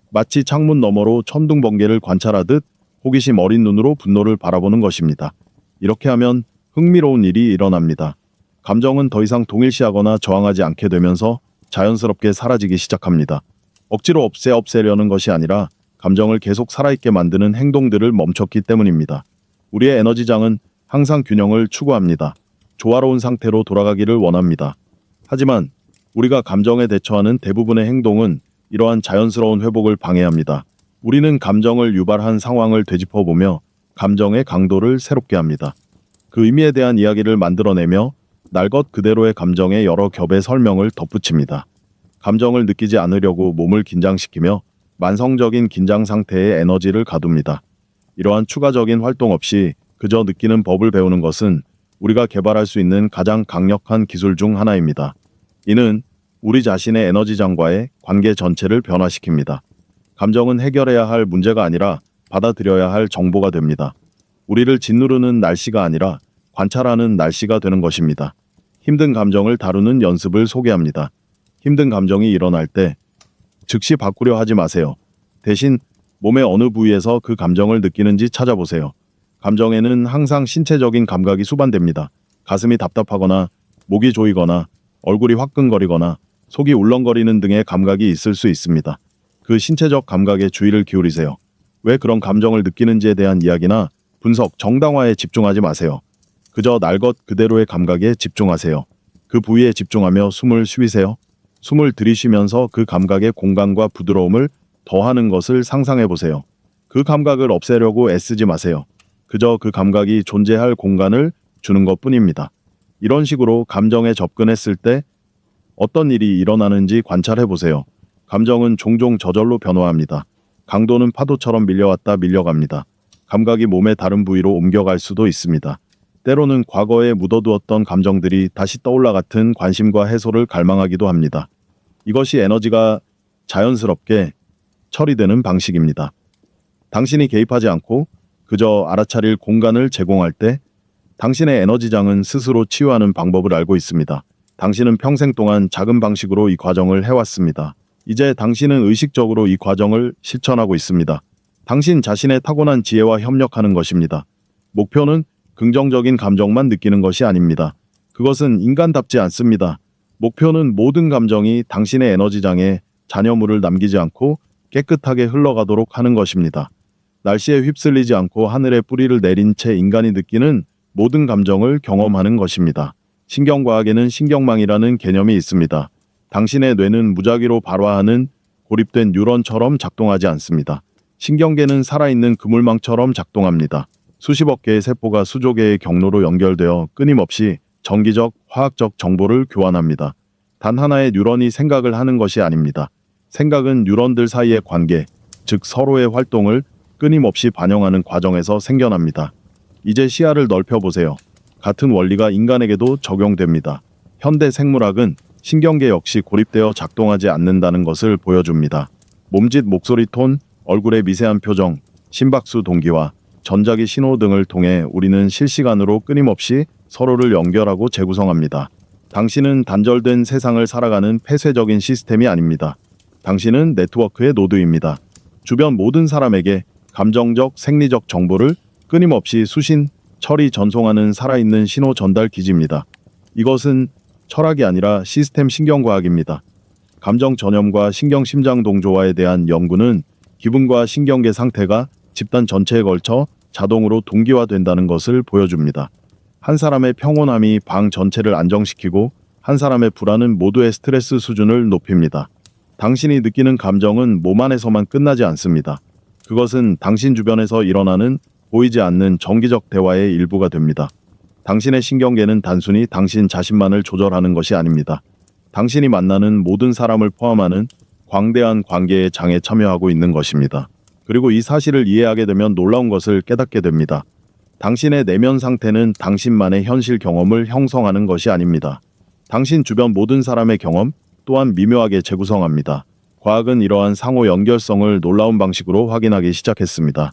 마치 창문 너머로 천둥번개를 관찰하듯 호기심 어린 눈으로 분노를 바라보는 것입니다. 이렇게 하면 흥미로운 일이 일어납니다. 감정은 더 이상 동일시하거나 저항하지 않게 되면서 자연스럽게 사라지기 시작합니다. 억지로 없애려는 것이 아니라 감정을 계속 살아있게 만드는 행동들을 멈췄기 때문입니다. 우리의 에너지장은 항상 균형을 추구합니다. 조화로운 상태로 돌아가기를 원합니다. 하지만 우리가 감정에 대처하는 대부분의 행동은 이러한 자연스러운 회복을 방해합니다. 우리는 감정을 유발한 상황을 되짚어보며 감정의 강도를 새롭게 합니다. 그 의미에 대한 이야기를 만들어내며 날 것 그대로의 감정의 여러 겹의 설명을 덧붙입니다. 감정을 느끼지 않으려고 몸을 긴장시키며 만성적인 긴장 상태에 에너지를 가둡니다. 이러한 추가적인 활동 없이 그저 느끼는 법을 배우는 것은 우리가 개발할 수 있는 가장 강력한 기술 중 하나입니다. 이는 우리 자신의 에너지장과의 관계 전체를 변화시킵니다. 감정은 해결해야 할 문제가 아니라 받아들여야 할 정보가 됩니다. 우리를 짓누르는 날씨가 아니라 관찰하는 날씨가 되는 것입니다. 힘든 감정을 다루는 연습을 소개합니다. 힘든 감정이 일어날 때 즉시 바꾸려 하지 마세요. 대신 몸의 어느 부위에서 그 감정을 느끼는지 찾아보세요. 감정에는 항상 신체적인 감각이 수반됩니다. 가슴이 답답하거나 목이 조이거나 얼굴이 화끈거리거나 속이 울렁거리는 등의 감각이 있을 수 있습니다. 그 신체적 감각에 주의를 기울이세요. 왜 그런 감정을 느끼는지에 대한 이야기나 분석, 정당화에 집중하지 마세요. 그저 날 것 그대로의 감각에 집중하세요. 그 부위에 집중하며 숨을 쉬세요. 숨을 들이쉬면서 그 감각의 공간과 부드러움을 더하는 것을 상상해 보세요. 그 감각을 없애려고 애쓰지 마세요. 그저 그 감각이 존재할 공간을 주는 것뿐입니다. 이런 식으로 감정에 접근했을 때 어떤 일이 일어나는지 관찰해 보세요. 감정은 종종 저절로 변화합니다. 강도는 파도처럼 밀려왔다 밀려갑니다. 감각이 몸의 다른 부위로 옮겨갈 수도 있습니다. 때로는 과거에 묻어두었던 감정들이 다시 떠올라 같은 관심과 해소를 갈망하기도 합니다. 이것이 에너지가 자연스럽게 처리되는 방식입니다. 당신이 개입하지 않고 그저 알아차릴 공간을 제공할 때 당신의 에너지장은 스스로 치유하는 방법을 알고 있습니다. 당신은 평생 동안 작은 방식으로 이 과정을 해왔습니다. 이제 당신은 의식적으로 이 과정을 실천하고 있습니다. 당신 자신의 타고난 지혜와 협력하는 것입니다. 목표는 긍정적인 감정만 느끼는 것이 아닙니다. 그것은 인간답지 않습니다. 목표는 모든 감정이 당신의 에너지장에 잔여물을 남기지 않고 깨끗하게 흘러가도록 하는 것입니다. 날씨에 휩쓸리지 않고 하늘에 뿌리를 내린 채 인간이 느끼는 모든 감정을 경험하는 것입니다. 신경과학에는 신경망이라는 개념이 있습니다. 당신의 뇌는 무작위로 발화하는 고립된 뉴런처럼 작동하지 않습니다. 신경계는 살아있는 그물망처럼 작동합니다. 수십억 개의 세포가 수조 개의 경로로 연결되어 끊임없이 정기적, 화학적 정보를 교환합니다. 단 하나의 뉴런이 생각을 하는 것이 아닙니다. 생각은 뉴런들 사이의 관계, 즉 서로의 활동을 끊임없이 반영하는 과정에서 생겨납니다. 이제 시야를 넓혀보세요. 같은 원리가 인간에게도 적용됩니다. 현대 생물학은 신경계 역시 고립되어 작동하지 않는다는 것을 보여줍니다. 몸짓, 목소리 톤, 얼굴의 미세한 표정, 심박수 동기와 전자기 신호 등을 통해 우리는 실시간으로 끊임없이 서로를 연결하고 재구성합니다. 당신은 단절된 세상을 살아가는 폐쇄적인 시스템이 아닙니다. 당신은 네트워크의 노드입니다. 주변 모든 사람에게 감정적, 생리적 정보를 끊임없이 수신, 처리, 전송하는 살아있는 신호 전달 기지입니다. 이것은 철학이 아니라 시스템 신경과학입니다. 감정 전염과 신경 심장 동조화에 대한 연구는 기분과 신경계 상태가 집단 전체에 걸쳐 자동으로 동기화된다는 것을 보여줍니다. 한 사람의 평온함이 방 전체를 안정시키고 한 사람의 불안은 모두의 스트레스 수준을 높입니다. 당신이 느끼는 감정은 몸 안에서만 끝나지 않습니다. 그것은 당신 주변에서 일어나는 보이지 않는 정기적 대화의 일부가 됩니다. 당신의 신경계는 단순히 당신 자신만을 조절하는 것이 아닙니다. 당신이 만나는 모든 사람을 포함하는 광대한 관계의 장에 참여하고 있는 것입니다. 그리고 이 사실을 이해하게 되면 놀라운 것을 깨닫게 됩니다. 당신의 내면 상태는 당신만의 현실 경험을 형성하는 것이 아닙니다. 당신 주변 모든 사람의 경험 또한 미묘하게 재구성합니다. 과학은 이러한 상호 연결성을 놀라운 방식으로 확인하기 시작했습니다.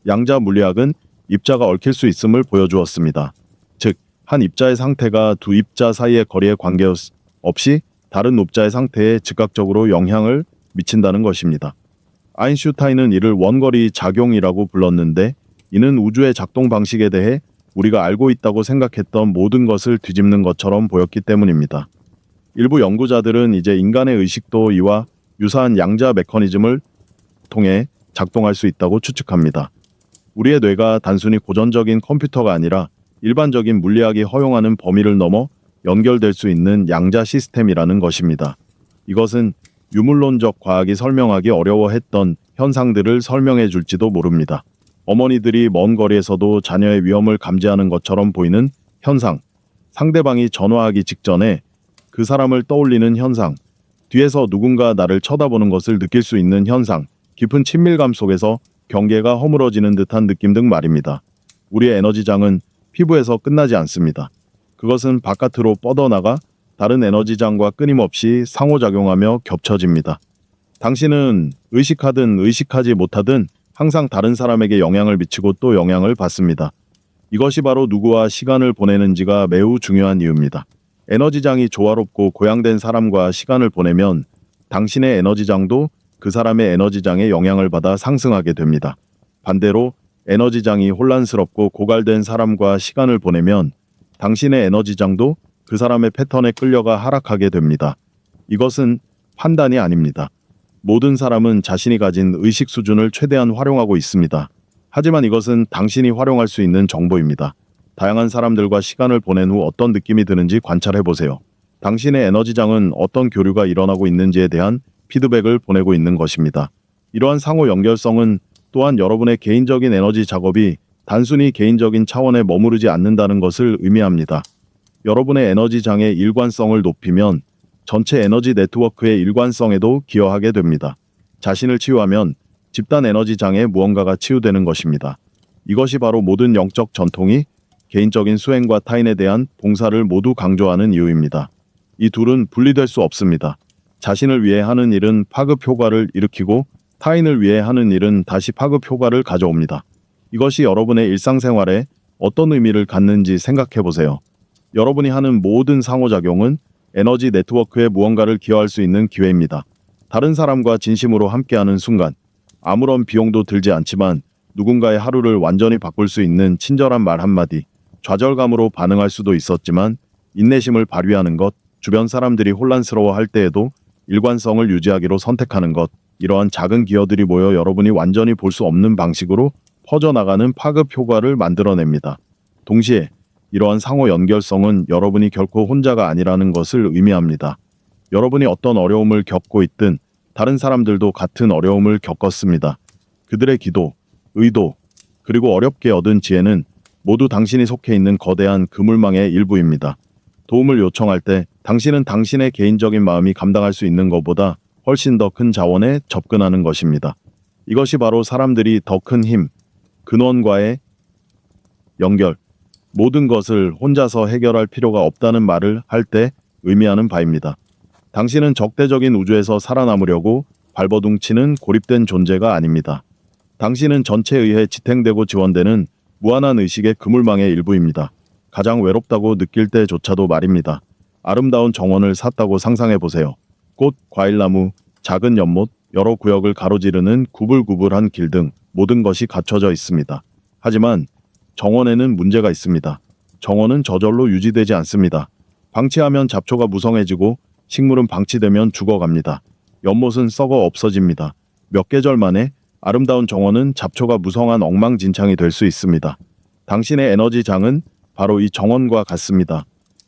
양자 물리학은 입자가 얽힐 수 있음을 보여주었습니다. 즉, 한 입자의 상태가 두 입자 사이의 거리의 관계없이 다른 입자의 상태에 즉각적으로 영향을 미친다는 것입니다. 아인슈타인은 이를 원거리 작용이라고 불렀는데, 이는 우주의 작동 방식에 대해 우리가 알고 있다고 생각했던 모든 것을 뒤집는 것처럼 보였기 때문입니다. 일부 연구자들은 이제 인간의 의식도 이와 유사한 양자 메커니즘을 통해 작동할 수 있다고 추측합니다. 우리의 뇌가 단순히 고전적인 컴퓨터가 아니라 일반적인 물리학이 허용하는 범위를 넘어 연결될 수 있는 양자 시스템이라는 것입니다. 이것은 유물론적 과학이 설명하기 어려워했던 현상들을 설명해 줄지도 모릅니다. 어머니들이 먼 거리에서도 자녀의 위험을 감지하는 것처럼 보이는 현상, 상대방이 전화하기 직전에 그 사람을 떠올리는 현상, 뒤에서 누군가 나를 쳐다보는 것을 느낄 수 있는 현상, 깊은 친밀감 속에서 경계가 허물어지는 듯한 느낌 등 말입니다. 우리의 에너지장은 피부에서 끝나지 않습니다. 그것은 바깥으로 뻗어나가 다른 에너지장과 끊임없이 상호작용하며 겹쳐집니다. 당신은 의식하든 의식하지 못하든 항상 다른 사람에게 영향을 미치고 또 영향을 받습니다. 이것이 바로 누구와 시간을 보내는지가 매우 중요한 이유입니다. 에너지장이 조화롭고 고양된 사람과 시간을 보내면 당신의 에너지장도 그 사람의 에너지장에 영향을 받아 상승하게 됩니다. 반대로 에너지장이 혼란스럽고 고갈된 사람과 시간을 보내면 당신의 에너지장도 그 사람의 패턴에 끌려가 하락하게 됩니다. 이것은 판단이 아닙니다. 모든 사람은 자신이 가진 의식 수준을 최대한 활용하고 있습니다. 하지만 이것은 당신이 활용할 수 있는 정보입니다. 다양한 사람들과 시간을 보낸 후 어떤 느낌이 드는지 관찰해 보세요. 당신의 에너지장은 어떤 교류가 일어나고 있는지에 대한 피드백을 보내고 있는 것입니다. 이러한 상호 연결성은 또한 여러분의 개인적인 에너지 작업이 단순히 개인적인 차원에 머무르지 않는다는 것을 의미합니다. 여러분의 에너지장의 일관성을 높이면 전체 에너지 네트워크의 일관성에도 기여하게 됩니다. 자신을 치유하면 집단 에너지장에 무언가가 치유되는 것입니다. 이것이 바로 모든 영적 전통이 개인적인 수행과 타인에 대한 봉사를 모두 강조하는 이유입니다. 이 둘은 분리될 수 없습니다. 자신을 위해 하는 일은 파급 효과를 일으키고 타인을 위해 하는 일은 다시 파급 효과를 가져옵니다. 이것이 여러분의 일상생활에 어떤 의미를 갖는지 생각해 보세요. 여러분이 하는 모든 상호작용은 에너지 네트워크에 무언가를 기여할 수 있는 기회입니다. 다른 사람과 진심으로 함께하는 순간, 아무런 비용도 들지 않지만 누군가의 하루를 완전히 바꿀 수 있는 친절한 말 한마디, 좌절감으로 반응할 수도 있었지만 인내심을 발휘하는 것, 주변 사람들이 혼란스러워할 때에도 일관성을 유지하기로 선택하는 것, 이러한 작은 기여들이 모여 여러분이 완전히 볼 수 없는 방식으로 퍼져나가는 파급 효과를 만들어냅니다. 동시에 이러한 상호 연결성은 여러분이 결코 혼자가 아니라는 것을 의미합니다. 여러분이 어떤 어려움을 겪고 있든 다른 사람들도 같은 어려움을 겪었습니다. 그들의 기도, 의도, 그리고 어렵게 얻은 지혜는 모두 당신이 속해 있는 거대한 그물망의 일부입니다. 도움을 요청할 때 당신은 당신의 개인적인 마음이 감당할 수 있는 것보다 훨씬 더 큰 자원에 접근하는 것입니다. 이것이 바로 사람들이 더 큰 힘, 근원과의 연결, 모든 것을 혼자서 해결할 필요가 없다는 말을 할 때 의미하는 바입니다. 당신은 적대적인 우주에서 살아남으려고 발버둥치는 고립된 존재가 아닙니다. 당신은 전체에 의해 지탱되고 지원되는 무한한 의식의 그물망의 일부입니다. 가장 외롭다고 느낄 때조차도 말입니다. 아름다운 정원을 샀다고 상상해 보세요. 꽃, 과일나무, 작은 연못, 여러 구역을 가로지르는 구불구불한 길 등 모든 것이 갖춰져 있습니다. 하지만 정원에는 문제가 있습니다. 정원은 저절로 유지되지 않습니다. 방치하면 잡초가 무성해지고 식물은 방치되면 죽어갑니다. 연못은 썩어 없어집니다. 몇 계절 만에 아름다운 정원은 잡초가 무성한 엉망진창이 될 수 있습니다. 당신의 에너지장은 바로 이 정원과 같습니다.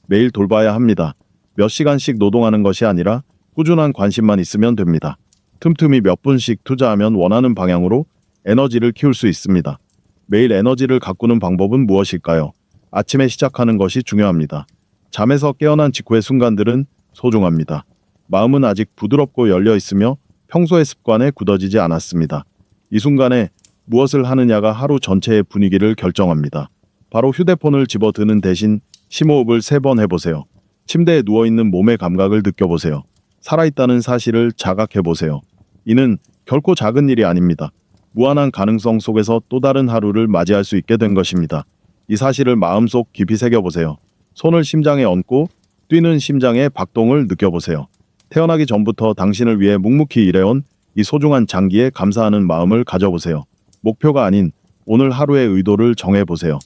매일 돌봐야 합니다. 몇 시간씩 노동하는 것이 아니라 꾸준한 관심만 있으면 됩니다. 틈틈이 몇 분씩 투자하면 원하는 방향으로 에너지를 키울 수 있습니다. 매일 에너지를 가꾸는 방법은 무엇일까요? 아침에 시작하는 것이 중요합니다. 잠에서 깨어난 직후의 순간들은 소중합니다. 마음은 아직 부드럽고 열려 있으며 평소의 습관에 굳어지지 않았습니다. 이 순간에 무엇을 하느냐가 하루 전체의 분위기를 결정합니다. 바로 휴대폰을 집어드는 대신 심호흡을 3번 해보세요. 침대에 누워있는 몸의 감각을 느껴보세요. 살아있다는 사실을 자각해보세요. 이는 결코 작은 일이 아닙니다. 무한한 가능성 속에서 또 다른 하루를 맞이할 수 있게 된 것입니다. 이 사실을 마음속 깊이 새겨보세요. 손을 심장에 얹고 뛰는 심장의 박동을 느껴보세요. 태어나기 전부터 당신을 위해 묵묵히 일해온 이 소중한 장기에 감사하는 마음을 가져보세요. 목표가 아닌 오늘 하루의 의도를 정해보세요.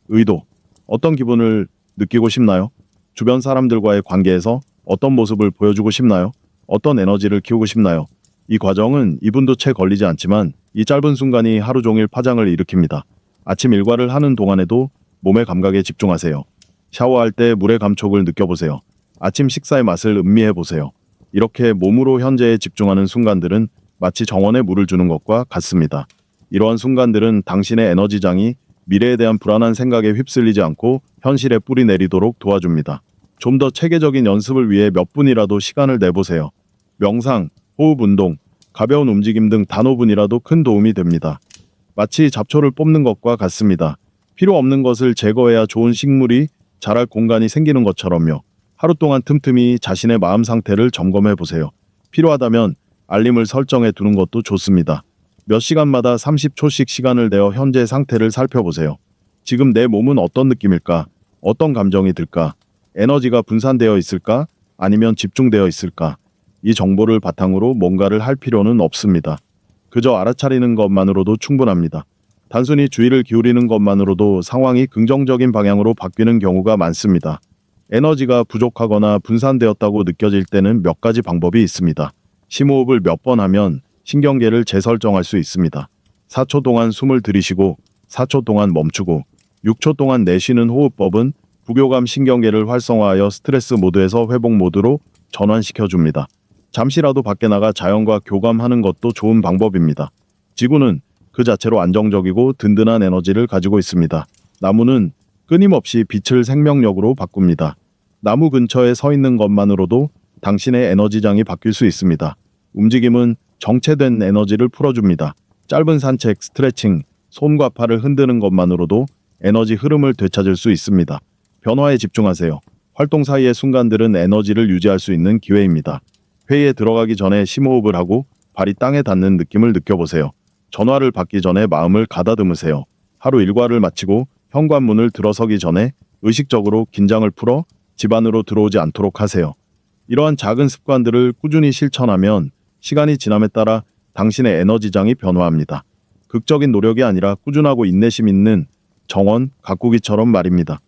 의도. 어떤 기분을 느끼고 싶나요? 주변 사람들과의 관계에서 어떤 모습을 보여주고 싶나요? 어떤 에너지를 키우고 싶나요? 이 과정은 2분도 채 걸리지 않지만 이 짧은 순간이 하루 종일 파장을 일으킵니다. 아침 일과를 하는 동안에도 몸의 감각에 집중하세요. 샤워할 때 물의 감촉을 느껴보세요. 아침 식사의 맛을 음미해보세요. 이렇게 몸으로 현재에 집중하는 순간들은 마치 정원에 물을 주는 것과 같습니다. 이러한 순간들은 당신의 에너지장이 미래에 대한 불안한 생각에 휩쓸리지 않고 현실에 뿌리 내리도록 도와줍니다. 좀 더 체계적인 연습을 위해 몇 분이라도 시간을 내보세요. 명상, 호흡 운동, 가벼운 움직임 등 단 5분이라도 큰 도움이 됩니다. 마치 잡초를 뽑는 것과 같습니다. 필요 없는 것을 제거해야 좋은 식물이 자랄 공간이 생기는 것처럼요. 하루 동안 틈틈이 자신의 마음 상태를 점검해 보세요. 필요하다면 알림을 설정해 두는 것도 좋습니다. 몇 시간마다 30초씩 시간을 내어 현재 상태를 살펴보세요. 지금 내 몸은 어떤 느낌일까? 어떤 감정이 들까? 에너지가 분산되어 있을까? 아니면 집중되어 있을까? 이 정보를 바탕으로 뭔가를 할 필요는 없습니다. 그저 알아차리는 것만으로도 충분합니다. 단순히 주의를 기울이는 것만으로도 상황이 긍정적인 방향으로 바뀌는 경우가 많습니다. 에너지가 부족하거나 분산되었다고 느껴질 때는 몇 가지 방법이 있습니다. 심호흡을 몇 번 하면 신경계를 재설정할 수 있습니다. 4초 동안 숨을 들이쉬고 4초 동안 멈추고 6초 동안 내쉬는 호흡법은 부교감 신경계를 활성화하여 스트레스 모드에서 회복 모드로 전환시켜줍니다. 잠시라도 밖에 나가 자연과 교감하는 것도 좋은 방법입니다. 지구는 그 자체로 안정적이고 든든한 에너지를 가지고 있습니다. 나무는 끊임없이 빛을 생명력으로 바꿉니다. 나무 근처에 서 있는 것만으로도 당신의 에너지장이 바뀔 수 있습니다. 움직임은 정체된 에너지를 풀어줍니다. 짧은 산책, 스트레칭, 손과 팔을 흔드는 것만으로도 에너지 흐름을 되찾을 수 있습니다. 변화에 집중하세요. 활동 사이의 순간들은 에너지를 유지할 수 있는 기회입니다. 회의에 들어가기 전에 심호흡을 하고 발이 땅에 닿는 느낌을 느껴보세요. 전화를 받기 전에 마음을 가다듬으세요. 하루 일과를 마치고 현관문을 들어서기 전에 의식적으로 긴장을 풀어 집 안으로 들어오지 않도록 하세요. 이러한 작은 습관들을 꾸준히 실천하면 시간이 지남에 따라 당신의 에너지장이 변화합니다. 극적인 노력이 아니라 꾸준하고 인내심 있는 정원, 가꾸기처럼 말입니다.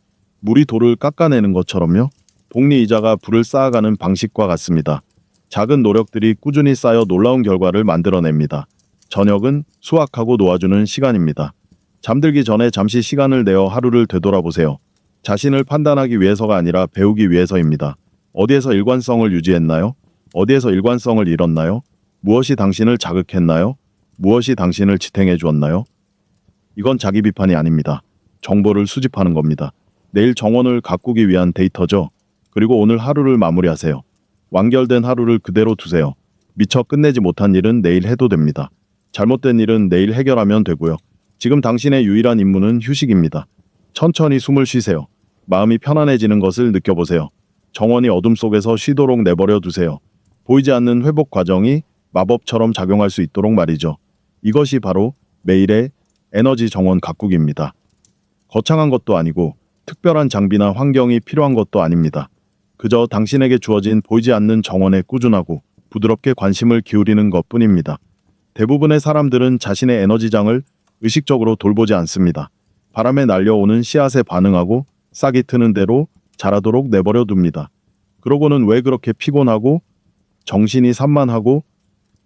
물이 돌을 깎아내는 것처럼요. 복리이자가 불을 쌓아가는 방식과 같습니다. 작은 노력들이 꾸준히 쌓여 놀라운 결과를 만들어냅니다. 저녁은 수확하고 놓아주는 시간입니다. 잠들기 전에 잠시 시간을 내어 하루를 되돌아보세요. 자신을 판단하기 위해서가 아니라 배우기 위해서입니다. 어디에서 일관성을 유지했나요? 어디에서 일관성을 잃었나요? 무엇이 당신을 자극했나요? 무엇이 당신을 지탱해 주었나요? 이건 자기 비판이 아닙니다. 정보를 수집하는 겁니다. 내일 정원을 가꾸기 위한 데이터죠. 그리고 오늘 하루를 마무리하세요. 완결된 하루를 그대로 두세요. 미처 끝내지 못한 일은 내일 해도 됩니다. 잘못된 일은 내일 해결하면 되고요. 지금 당신의 유일한 임무는 휴식입니다. 천천히 숨을 쉬세요. 마음이 편안해지는 것을 느껴보세요. 정원이 어둠 속에서 쉬도록 내버려 두세요. 보이지 않는 회복 과정이 마법처럼 작용할 수 있도록 말이죠. 이것이 바로 매일의 에너지 정원 가꾸기입니다. 거창한 것도 아니고 특별한 장비나 환경이 필요한 것도 아닙니다. 그저 당신에게 주어진 보이지 않는 정원에 꾸준하고 부드럽게 관심을 기울이는 것뿐입니다. 대부분의 사람들은 자신의 에너지장을 의식적으로 돌보지 않습니다. 바람에 날려오는 씨앗에 반응하고 싹이 트는 대로 자라도록 내버려 둡니다. 그러고는 왜 그렇게 피곤하고 정신이 산만하고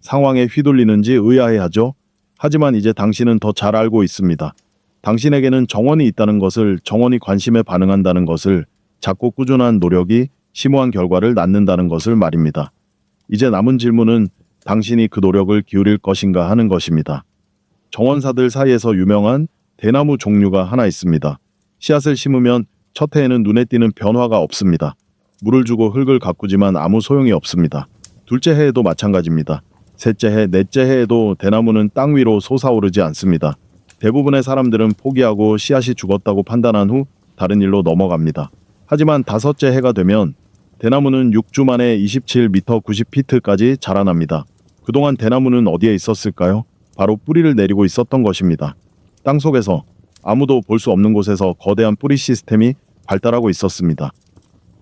상황에 휘둘리는지 의아해하죠. 하지만 이제 당신은 더 잘 알고 있습니다. 당신에게는 정원이 있다는 것을, 정원이 관심에 반응한다는 것을, 작고 꾸준한 노력이 심오한 결과를 낳는다는 것을 말입니다. 이제 남은 질문은 당신이 그 노력을 기울일 것인가 하는 것입니다. 정원사들 사이에서 유명한 대나무 종류가 하나 있습니다. 씨앗을 심으면 첫 해에는 눈에 띄는 변화가 없습니다. 물을 주고 흙을 가꾸지만 아무 소용이 없습니다. 둘째 해에도 마찬가지입니다. 셋째 해, 넷째 해에도 대나무는 땅 위로 솟아오르지 않습니다. 대부분의 사람들은 포기하고 씨앗이 죽었다고 판단한 후 다른 일로 넘어갑니다. 하지만 다섯째 해가 되면 대나무는 6주 만에 27m 90피트까지 자라납니다. 그동안 대나무는 어디에 있었을까요? 바로 뿌리를 내리고 있었던 것입니다. 땅속에서 아무도 볼 수 없는 곳에서 거대한 뿌리 시스템이 발달하고 있었습니다.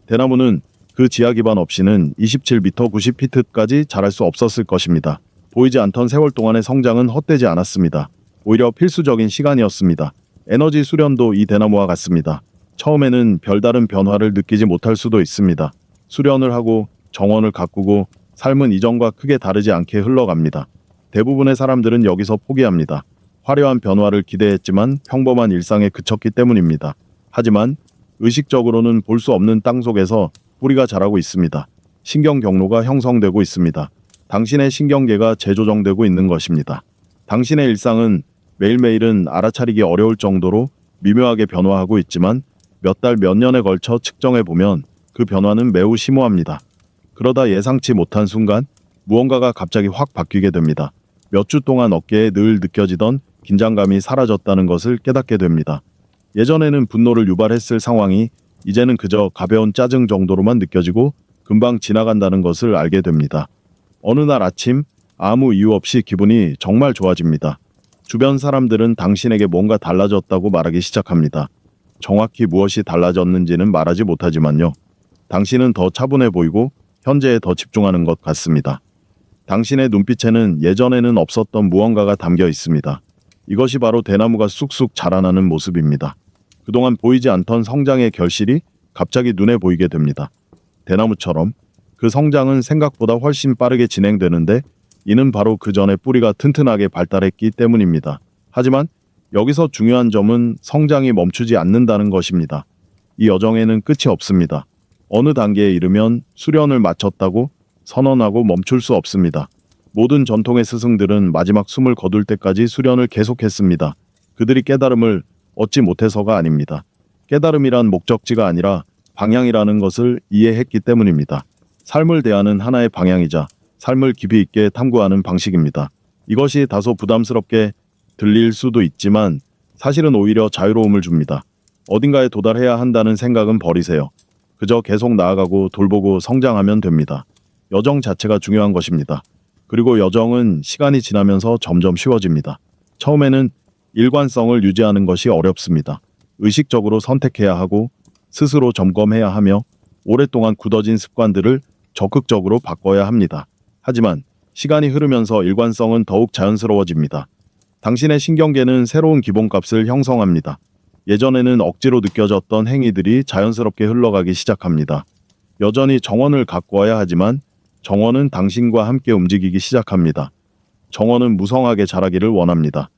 대나무는 그 지하 기반 없이는 27m 90피트까지 자랄 수 없었을 것입니다. 보이지 않던 세월 동안의 성장은 헛되지 않았습니다. 오히려 필수적인 시간이었습니다. 에너지 수련도 이 대나무와 같습니다. 처음에는 별다른 변화를 느끼지 못할 수도 있습니다. 수련을 하고 정원을 가꾸고 삶은 이전과 크게 다르지 않게 흘러갑니다. 대부분의 사람들은 여기서 포기합니다. 화려한 변화를 기대했지만 평범한 일상에 그쳤기 때문입니다. 하지만 의식적으로는 볼 수 없는 땅 속에서 뿌리가 자라고 있습니다. 신경 경로가 형성되고 있습니다. 당신의 신경계가 재조정되고 있는 것입니다. 당신의 일상은 매일매일은 알아차리기 어려울 정도로 미묘하게 변화하고 있지만 몇 달, 몇 년에 걸쳐 측정해보면 그 변화는 매우 심오합니다. 그러다 예상치 못한 순간 무언가가 갑자기 확 바뀌게 됩니다. 몇 주 동안 어깨에 늘 느껴지던 긴장감이 사라졌다는 것을 깨닫게 됩니다. 예전에는 분노를 유발했을 상황이 이제는 그저 가벼운 짜증 정도로만 느껴지고 금방 지나간다는 것을 알게 됩니다. 어느 날 아침 아무 이유 없이 기분이 정말 좋아집니다. 주변 사람들은 당신에게 뭔가 달라졌다고 말하기 시작합니다. 정확히 무엇이 달라졌는지는 말하지 못하지만요. 당신은 더 차분해 보이고 현재에 더 집중하는 것 같습니다. 당신의 눈빛에는 예전에는 없었던 무언가가 담겨 있습니다. 이것이 바로 대나무가 쑥쑥 자라나는 모습입니다. 그동안 보이지 않던 성장의 결실이 갑자기 눈에 보이게 됩니다. 대나무처럼 그 성장은 생각보다 훨씬 빠르게 진행되는데 이는 바로 그 전에 뿌리가 튼튼하게 발달했기 때문입니다. 하지만 여기서 중요한 점은 성장이 멈추지 않는다는 것입니다. 이 여정에는 끝이 없습니다. 어느 단계에 이르면 수련을 마쳤다고 선언하고 멈출 수 없습니다. 모든 전통의 스승들은 마지막 숨을 거둘 때까지 수련을 계속했습니다. 그들이 깨달음을 얻지 못해서가 아닙니다. 깨달음이란 목적지가 아니라 방향이라는 것을 이해했기 때문입니다. 삶을 대하는 하나의 방향이자 삶을 깊이 있게 탐구하는 방식입니다. 이것이 다소 부담스럽게 들릴 수도 있지만 사실은 오히려 자유로움을 줍니다. 어딘가에 도달해야 한다는 생각은 버리세요. 그저 계속 나아가고 돌보고 성장하면 됩니다. 여정 자체가 중요한 것입니다. 그리고 여정은 시간이 지나면서 점점 쉬워집니다. 처음에는 일관성을 유지하는 것이 어렵습니다. 의식적으로 선택해야 하고 스스로 점검해야 하며 오랫동안 굳어진 습관들을 적극적으로 바꿔야 합니다. 하지만 시간이 흐르면서 일관성은 더욱 자연스러워집니다. 당신의 신경계는 새로운 기본값을 형성합니다. 예전에는 억지로 느껴졌던 행위들이 자연스럽게 흘러가기 시작합니다. 여전히 정원을 가꾸어야 하지만 정원은 당신과 함께 움직이기 시작합니다. 정원은 무성하게 자라기를 원합니다.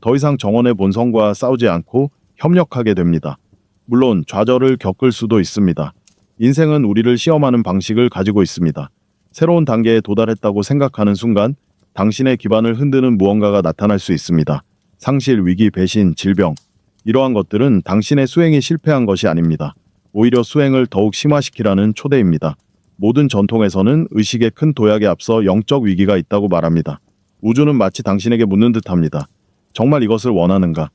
더 이상 정원의 본성과 싸우지 않고 협력하게 됩니다. 물론 좌절을 겪을 수도 있습니다. 인생은 우리를 시험하는 방식을 가지고 있습니다. 새로운 단계에 도달했다고 생각하는 순간 당신의 기반을 흔드는 무언가가 나타날 수 있습니다. 상실, 위기, 배신, 질병. 이러한 것들은 당신의 수행이 실패한 것이 아닙니다. 오히려 수행을 더욱 심화시키라는 초대입니다. 모든 전통에서는 의식의 큰 도약에 앞서 영적 위기가 있다고 말합니다. 우주는 마치 당신에게 묻는 듯합니다. 정말 이것을 원하는가?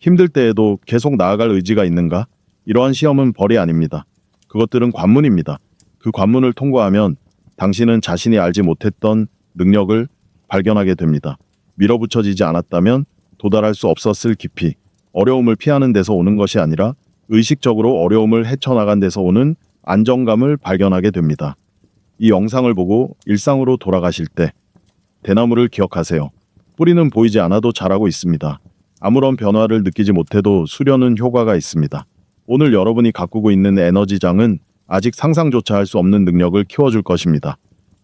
힘들 때에도 계속 나아갈 의지가 있는가? 이러한 시험은 벌이 아닙니다. 그것들은 관문입니다. 그 관문을 통과하면 당신은 자신이 알지 못했던 능력을 발견하게 됩니다. 밀어붙여지지 않았다면 도달할 수 없었을 깊이. 어려움을 피하는 데서 오는 것이 아니라 의식적으로 어려움을 헤쳐나간 데서 오는 안정감을 발견하게 됩니다. 이 영상을 보고 일상으로 돌아가실 때 대나무를 기억하세요. 뿌리는 보이지 않아도 자라고 있습니다. 아무런 변화를 느끼지 못해도 수련은 효과가 있습니다. 오늘 여러분이 가꾸고 있는 에너지장은 아직 상상조차 할 수 없는 능력을 키워줄 것입니다.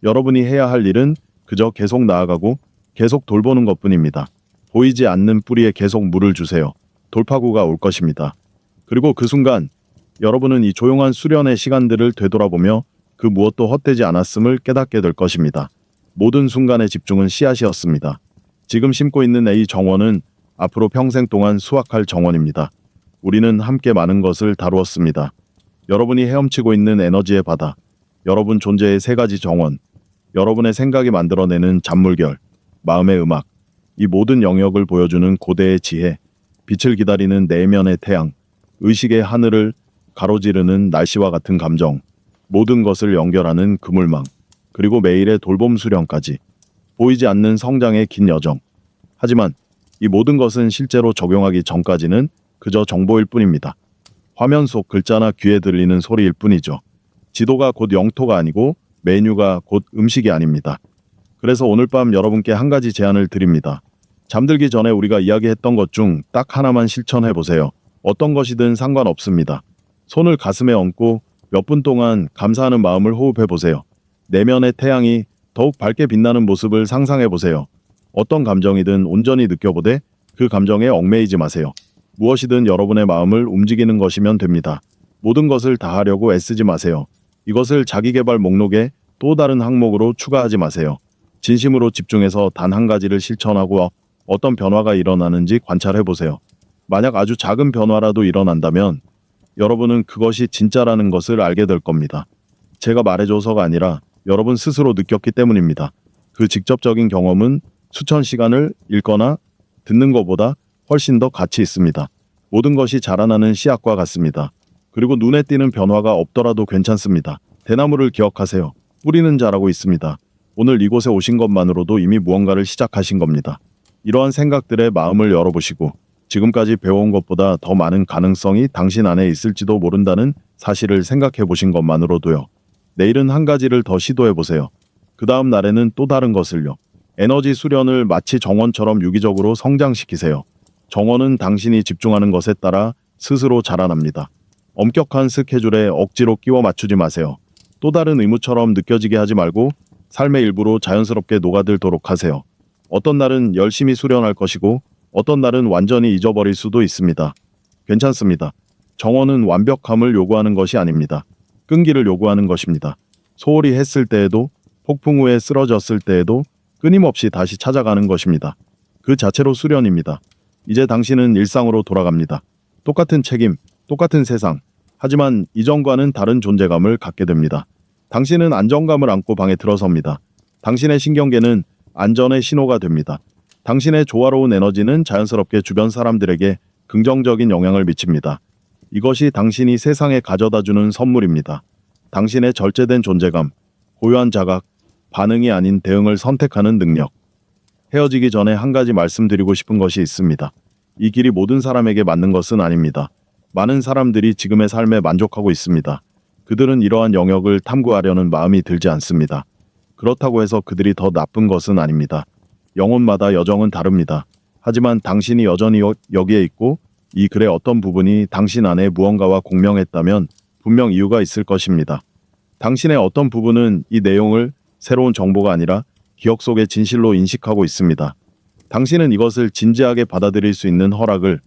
여러분이 해야 할 일은 그저 계속 나아가고 계속 돌보는 것뿐입니다. 보이지 않는 뿌리에 계속 물을 주세요. 돌파구가 올 것입니다. 그리고 그 순간 여러분은 이 조용한 수련의 시간들을 되돌아보며 그 무엇도 헛되지 않았음을 깨닫게 될 것입니다. 모든 순간의 집중은 씨앗이었습니다. 지금 심고 있는 이 정원은 앞으로 평생 동안 수확할 정원입니다. 우리는 함께 많은 것을 다루었습니다. 여러분이 헤엄치고 있는 에너지의 바다, 여러분 존재의 세 가지 정원, 여러분의 생각이 만들어내는 잔물결, 마음의 음악, 이 모든 영역을 보여주는 고대의 지혜, 빛을 기다리는 내면의 태양, 의식의 하늘을 가로지르는 날씨와 같은 감정, 모든 것을 연결하는 그물망, 그리고 매일의 돌봄 수련까지 보이지 않는 성장의 긴 여정. 하지만 이 모든 것은 실제로 적용하기 전까지는 그저 정보일 뿐입니다. 화면 속 글자나 귀에 들리는 소리일 뿐이죠. 지도가 곧 영토가 아니고 메뉴가 곧 음식이 아닙니다. 그래서 오늘 밤 여러분께 한 가지 제안을 드립니다. 잠들기 전에 우리가 이야기했던 것 중 딱 하나만 실천해 보세요. 어떤 것이든 상관없습니다. 손을 가슴에 얹고 몇 분 동안 감사하는 마음을 호흡해 보세요. 내면의 태양이 더욱 밝게 빛나는 모습을 상상해 보세요. 어떤 감정이든 온전히 느껴보되 그 감정에 얽매이지 마세요. 무엇이든 여러분의 마음을 움직이는 것이면 됩니다. 모든 것을 다 하려고 애쓰지 마세요. 이것을 자기계발 목록에 또 다른 항목으로 추가하지 마세요. 진심으로 집중해서 단 한 가지를 실천하고 어떤 변화가 일어나는지 관찰해 보세요. 만약 아주 작은 변화라도 일어난다면 여러분은 그것이 진짜라는 것을 알게 될 겁니다. 제가 말해줘서가 아니라 여러분 스스로 느꼈기 때문입니다. 그 직접적인 경험은 수천 시간을 읽거나 듣는 것보다 훨씬 더 가치 있습니다. 모든 것이 자라나는 씨앗과 같습니다. 그리고 눈에 띄는 변화가 없더라도 괜찮습니다. 대나무를 기억하세요. 뿌리는 자라고 있습니다. 오늘 이곳에 오신 것만으로도 이미 무언가를 시작하신 겁니다. 이러한 생각들에 마음을 열어보시고 지금까지 배워온 것보다 더 많은 가능성이 당신 안에 있을지도 모른다는 사실을 생각해 보신 것만으로도요. 내일은 한 가지를 더 시도해 보세요. 그 다음 날에는 또 다른 것을요. 에너지 수련을 마치 정원처럼 유기적으로 성장시키세요. 정원은 당신이 집중하는 것에 따라 스스로 자라납니다. 엄격한 스케줄에 억지로 끼워 맞추지 마세요. 또 다른 의무처럼 느껴지게 하지 말고 삶의 일부로 자연스럽게 녹아들도록 하세요. 어떤 날은 열심히 수련할 것이고 어떤 날은 완전히 잊어버릴 수도 있습니다. 괜찮습니다. 정원은 완벽함을 요구하는 것이 아닙니다. 끈기를 요구하는 것입니다. 소홀히 했을 때에도 폭풍 후에 쓰러졌을 때에도 끊임없이 다시 찾아가는 것입니다. 그 자체로 수련입니다. 이제 당신은 일상으로 돌아갑니다. 똑같은 책임, 똑같은 세상. 하지만 이전과는 다른 존재감을 갖게 됩니다. 당신은 안정감을 안고 방에 들어섭니다. 당신의 신경계는 안전의 신호가 됩니다. 당신의 조화로운 에너지는 자연스럽게 주변 사람들에게 긍정적인 영향을 미칩니다. 이것이 당신이 세상에 가져다주는 선물입니다. 당신의 절제된 존재감, 고요한 자각, 반응이 아닌 대응을 선택하는 능력. 헤어지기 전에 한 가지 말씀드리고 싶은 것이 있습니다. 이 길이 모든 사람에게 맞는 것은 아닙니다. 많은 사람들이 지금의 삶에 만족하고 있습니다. 그들은 이러한 영역을 탐구하려는 마음이 들지 않습니다. 그렇다고 해서 그들이 더 나쁜 것은 아닙니다. 영혼마다 여정은 다릅니다. 하지만 당신이 여전히 여기에 있고 이 글의 어떤 부분이 당신 안에 무언가와 공명했다면 분명 이유가 있을 것입니다. 당신의 어떤 부분은 이 내용을 새로운 정보가 아니라 기억 속의 진실로 인식하고 있습니다. 당신은 이것을 진지하게 받아들일 수 있는 허락을,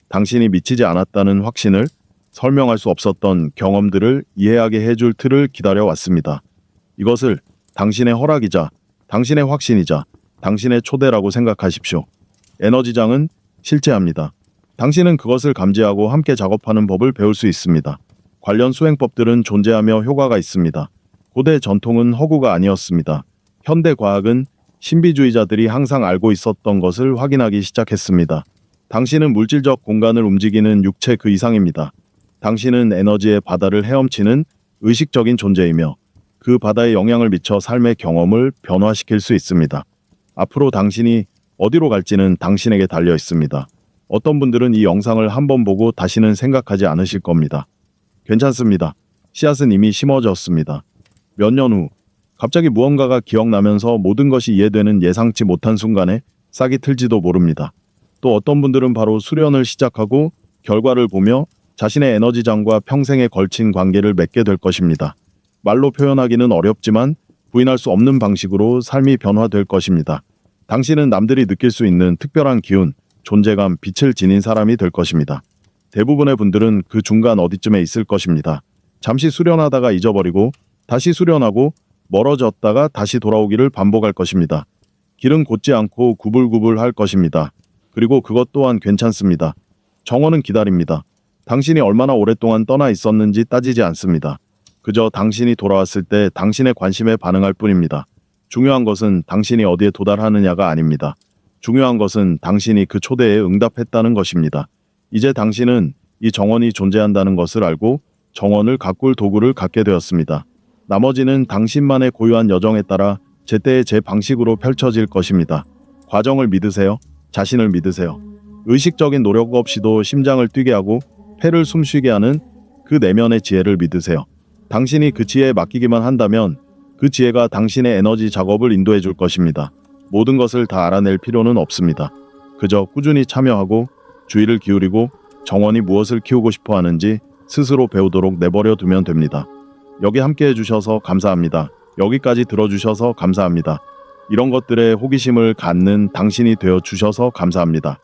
당신이 미치지 않았다는 확신을, 설명할 수 없었던 경험들을 이해하게 해줄 틀을 기다려왔습니다. 이것을 당신의 허락이자 당신의 확신이자 당신의 초대라고 생각하십시오. 에너지장은 실제합니다. 당신은 그것을 감지하고 함께 작업하는 법을 배울 수 있습니다. 관련 수행법들은 존재하며 효과가 있습니다. 고대 전통은 허구가 아니었습니다. 현대 과학은 신비주의자들이 항상 알고 있었던 것을 확인하기 시작했습니다. 당신은 물질적 공간을 움직이는 육체 그 이상입니다. 당신은 에너지의 바다를 헤엄치는 의식적인 존재이며 그 바다에 영향을 미쳐 삶의 경험을 변화시킬 수 있습니다. 앞으로 당신이 어디로 갈지는 당신에게 달려 있습니다. 어떤 분들은 이 영상을 한번 보고 다시는 생각하지 않으실 겁니다. 괜찮습니다. 씨앗은 이미 심어졌습니다. 몇 년 후 갑자기 무언가가 기억나면서 모든 것이 이해되는 예상치 못한 순간에 싹이 틀지도 모릅니다. 또 어떤 분들은 바로 수련을 시작하고 결과를 보며 자신의 에너지장과 평생에 걸친 관계를 맺게 될 것입니다. 말로 표현하기는 어렵지만 부인할 수 없는 방식으로 삶이 변화될 것입니다. 당신은 남들이 느낄 수 있는 특별한 기운, 존재감, 빛을 지닌 사람이 될 것입니다. 대부분의 분들은 그 중간 어디쯤에 있을 것입니다. 잠시 수련하다가 잊어버리고 다시 수련하고 멀어졌다가 다시 돌아오기를 반복할 것입니다. 길은 곧지 않고 구불구불할 것입니다. 그리고 그것 또한 괜찮습니다. 정원은 기다립니다. 당신이 얼마나 오랫동안 떠나 있었는지 따지지 않습니다. 그저 당신이 돌아왔을 때 당신의 관심에 반응할 뿐입니다. 중요한 것은 당신이 어디에 도달하느냐가 아닙니다. 중요한 것은 당신이 그 초대에 응답했다는 것입니다. 이제 당신은 이 정원이 존재한다는 것을 알고 정원을 가꿀 도구를 갖게 되었습니다. 나머지는 당신만의 고유한 여정에 따라 제때의 제 방식으로 펼쳐질 것입니다. 과정을 믿으세요. 자신을 믿으세요. 의식적인 노력 없이도 심장을 뛰게 하고 폐를 숨쉬게 하는 그 내면의 지혜를 믿으세요. 당신이 그 지혜에 맡기기만 한다면 그 지혜가 당신의 에너지 작업을 인도해 줄 것입니다. 모든 것을 다 알아낼 필요는 없습니다. 그저 꾸준히 참여하고 주의를 기울이고 정원이 무엇을 키우고 싶어 하는지 스스로 배우도록 내버려 두면 됩니다. 여기 함께 해주셔서 감사합니다. 여기까지 들어주셔서 감사합니다. 이런 것들에 호기심을 갖는 당신이 되어 주셔서 감사합니다.